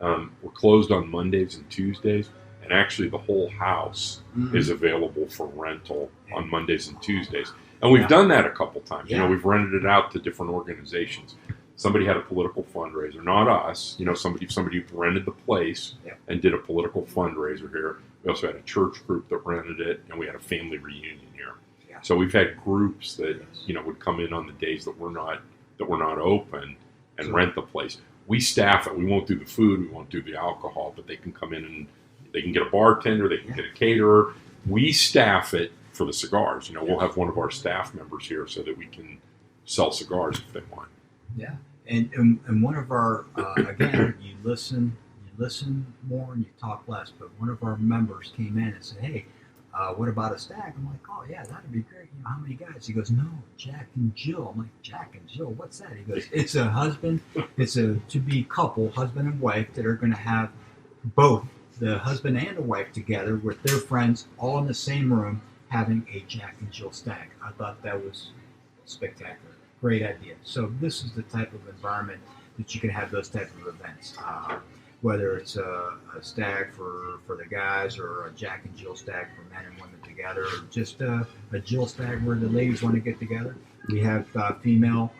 We're closed on Mondays and Tuesdays, and actually the whole house is available for rental on Mondays and Tuesdays. And we've done that a couple times. Yeah. We've rented it out to different organizations. Somebody had a political fundraiser, not us. Somebody rented the place and did a political fundraiser here. We also had a church group that rented it, and we had a family reunion here. Yeah. So we've had groups that would come in on the days that we're not open and rent the place. We staff it. We won't do the food. We won't do the alcohol, but they can come in and they can get a bartender. They can get a caterer. We staff it for the cigars. We'll have one of our staff members here so that we can sell cigars if they want. Yeah, and one of our again, you listen more and you talk less. But one of our members came in and said, "Hey, what about a stag?" I'm like, "Oh yeah, that'd be great. How many guys?" He goes, "No, Jack and Jill." I'm like, "Jack and Jill, what's that?" He goes, "It's a husband. It's a to-be couple, husband and wife, that are going to have both the husband and the wife together with their friends, all in the same room, having a Jack and Jill stag." I thought that was spectacular. Great idea. So this is the type of environment that you can have those type of events. Whether it's a stag for the guys or a Jack and Jill stag for men and women together, or just a Jill stag where the ladies want to get together. We have female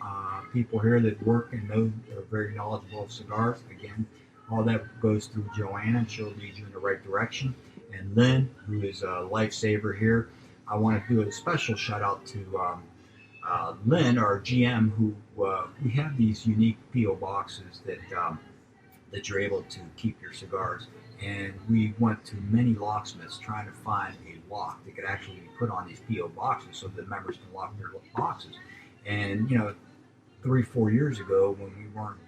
people here that work and know are very knowledgeable of cigars. Again, all that goes through Joanna, and she'll lead you in the right direction. And Lynn, who is a lifesaver here. I want to do a special shout out to Lynn, our GM, who we have these unique PO boxes that you're able to keep your cigars. And we went to many locksmiths trying to find a lock that could actually be put on these PO boxes so that members can lock their boxes. And 3-4 years ago, when we weren't,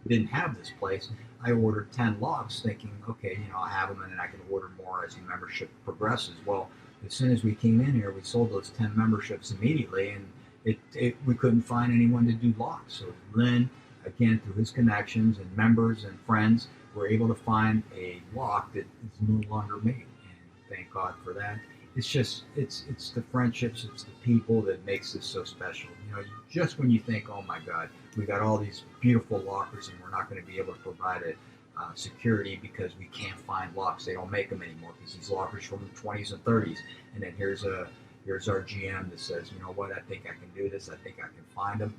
didn't have this place, I ordered 10 locks, thinking, okay, I have them, and then I can order more as the membership progresses. Well, as soon as we came in here, we sold those 10 memberships immediately, and we couldn't find anyone to do locks. So Lynn, again, through his connections and members and friends, were able to find a lock that is no longer made, and thank God for that. It's just it's the friendships, it's the people that makes this so special. Just when you think, oh my God, we got all these beautiful lockers and we're not going to be able to provide a security because we can't find locks. They don't make them anymore because these lockers from the 20s and 30s. And then here's our GM that says, you know what, I think I can do this. I think I can find them.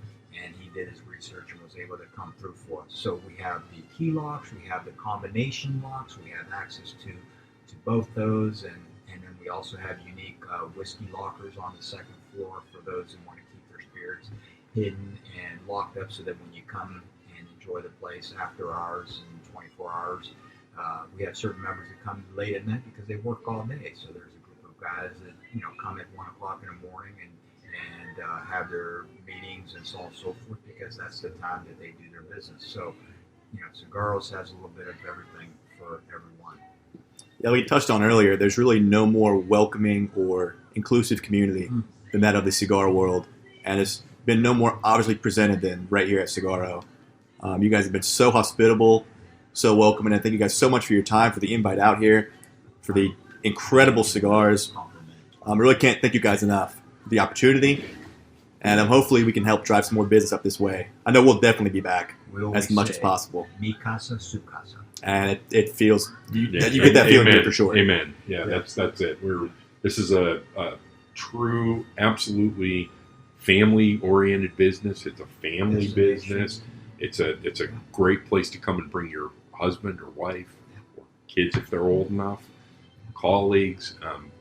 And he did his research and was able to come through for us. So we have the key locks, we have the combination locks, we have access to both those, and then we also have unique whiskey lockers on the second floor for those who want to keep their spirits hidden and locked up so that when you come and enjoy the place after hours and 24 hours, we have certain members that come late at night because they work all day. So there's a group of guys that come at 1 o'clock in the morning and have their meetings and so on and so forth because that's the time that they do their business. So, Sigaro's has a little bit of everything for everyone. Yeah, we touched on earlier, there's really no more welcoming or inclusive community than that of the cigar world. And it's been no more obviously presented than right here at Sigaro. You guys have been so hospitable, so welcoming. And thank you guys so much for your time, for the invite out here, for the incredible cigars. I really can't thank you guys enough for the opportunity. And hopefully we can help drive some more business up this way. I know we'll definitely be back as much as possible. Mi casa, su casa. And it feels, you get that feeling here for sure. Amen. Yeah, that's it. This is a true, absolutely family-oriented business. It's a family business. It's a great place to come and bring your husband or wife or kids if they're old enough, colleagues.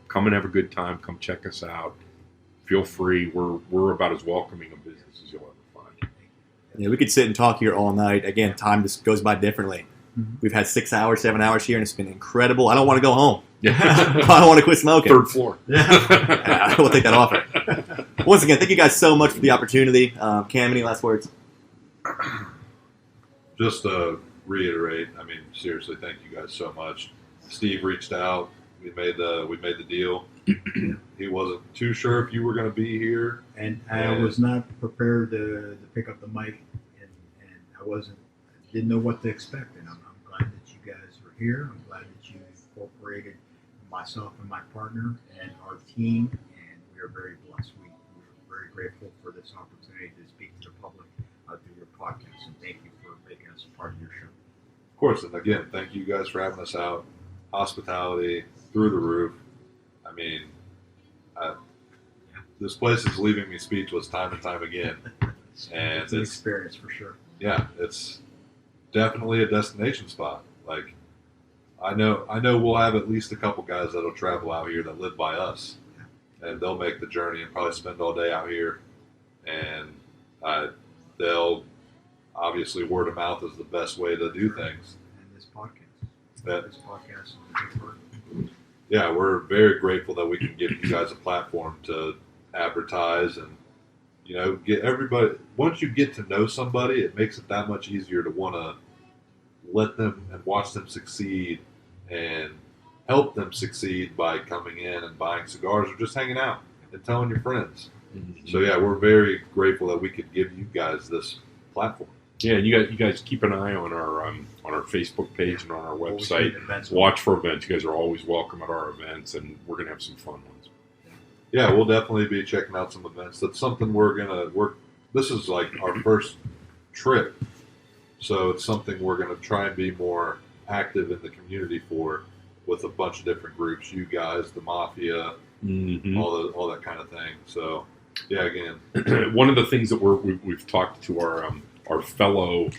Come and have a good time. Come check us out. Feel free. We're about as welcoming a business as you'll ever find. Yeah, we could sit and talk here all night. Again, time just goes by differently. Mm-hmm. We've had 6 hours, 7 hours here, and it's been incredible. I don't want to go home. Yeah. I don't want to quit smoking. Third floor. Yeah. We'll take that offer. Once again, thank you guys so much for the opportunity. Cam, any last words? Just to reiterate, seriously, thank you guys so much. Steve reached out. We made the deal. He wasn't too sure if you were going to be here, and I was not prepared to pick up the mic, and I didn't know what to expect. And I'm glad that you guys are here. I'm glad that you incorporated myself and my partner and our team, and we are very blessed. We're very grateful for this opportunity to speak to the public through your podcast, and thank you for making us a part of your show. Of course, and again, thank you guys for having us out. Hospitality through the roof. This place is leaving me speechless time and time again. And it's an experience for sure. Yeah, it's definitely a destination spot. Like, I know we'll have at least a couple guys that'll travel out here that live by us, and they'll make the journey and probably spend all day out here. And they'll obviously word of mouth is the best way to do things. And this podcast. This podcast is a big part. Yeah, we're very grateful that we can give you guys a platform to advertise and, get everybody. Once you get to know somebody, it makes it that much easier to want to let them and watch them succeed and help them succeed by coming in and buying cigars or just hanging out and telling your friends. Mm-hmm. So yeah, we're very grateful that we could give you guys this platform. Yeah, you guys keep an eye on our Facebook page and on our website. Watch for events. You guys are always welcome at our events, and we're gonna have some fun ones. Yeah, we'll definitely be checking out some events. That's something this is like our first trip, so it's something we're gonna try and be more active in the community for, with a bunch of different groups. You guys, the Mafia, mm-hmm. all that kind of thing. So Yeah, again. One of the things that we've talked to our fellow,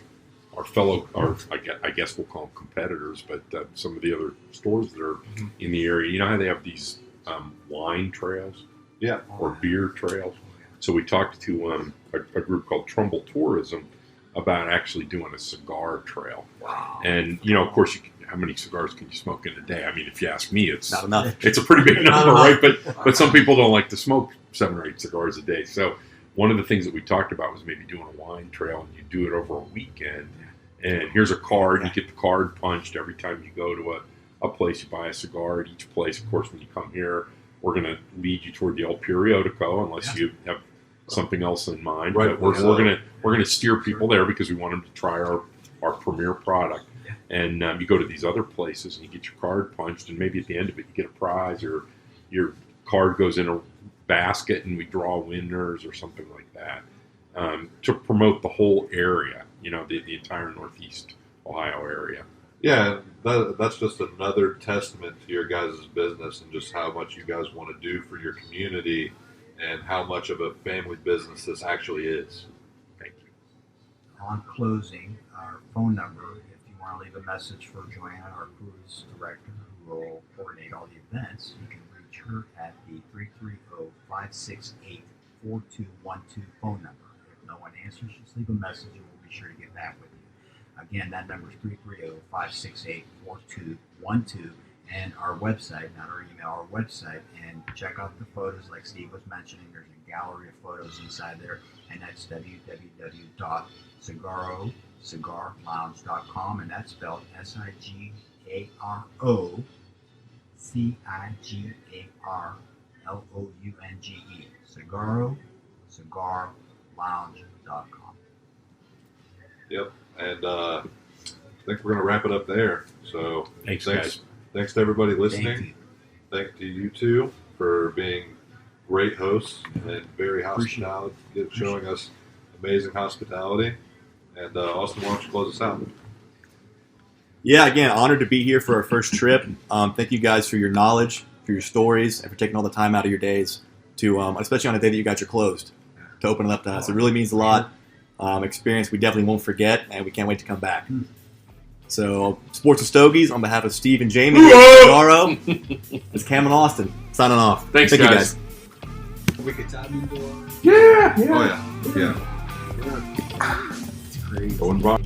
I guess we'll call them competitors, but some of the other stores that are in the area. You know how they have these wine trails, Yeah. or beer trails. So we talked to a group called Trumbull Tourism about actually doing a cigar trail. Wow. And of course, how many cigars can you smoke in a day? I mean, if you ask me, it's Not enough. It's a pretty big number, right? But some people don't like to smoke 7 or 8 cigars a day. So one of the things that we talked about was maybe doing a wine trail, and you do it over a weekend. And here's a card. You get the card punched every time you go to a place. You buy a cigar at each place. Of course, when you come here, we're going to lead you toward the El Periodico, unless you have something else in mind. Right. But we're going to steer people there because we want them to try our premier product. And you go to these other places and you get your card punched, and maybe at the end of it you get a prize, or your card goes in a basket and we draw winners or something like that, to promote the whole area, the entire Northeast Ohio area. Yeah, that's just another testament to your guys' business and just how much you guys want to do for your community and how much of a family business this actually is. Thank you. On closing, our phone number, if you want to leave a message for Joanna, our cruise director, who will coordinate all the events, you can reach her at the 330-568-4212 phone number. If no one answers, just leave a message and we'll be sure to get back with you. Again, that number is 330-568-4212, and our website, not our email, our website, and check out the photos like Steve was mentioning. There's a gallery of photos inside there, and that's www.cigarolounge.com, and that's spelled SIGARO, Sigaro, cigarolounge.com. Yep. And I think we're going to wrap it up there. So Thanks guys. Thanks to everybody listening. Thank you. Thank you two for being great hosts and very hospitality, showing us amazing hospitality. And Austin, why don't you close us out? Yeah, again, honored to be here for our first trip. Thank you guys for your knowledge, for your stories, and for taking all the time out of your days to, especially on a day that you guys are closed, to open it up to us. It really means a lot. Experience we definitely won't forget, and we can't wait to come back. So, Sports with Stogies, on behalf of Steve and Jamie, Sigaro, it's Cam and Austin signing off. Thanks, Thank guys. you guys. Wicked time indoor. Yeah. Oh, yeah. It's crazy. Going by.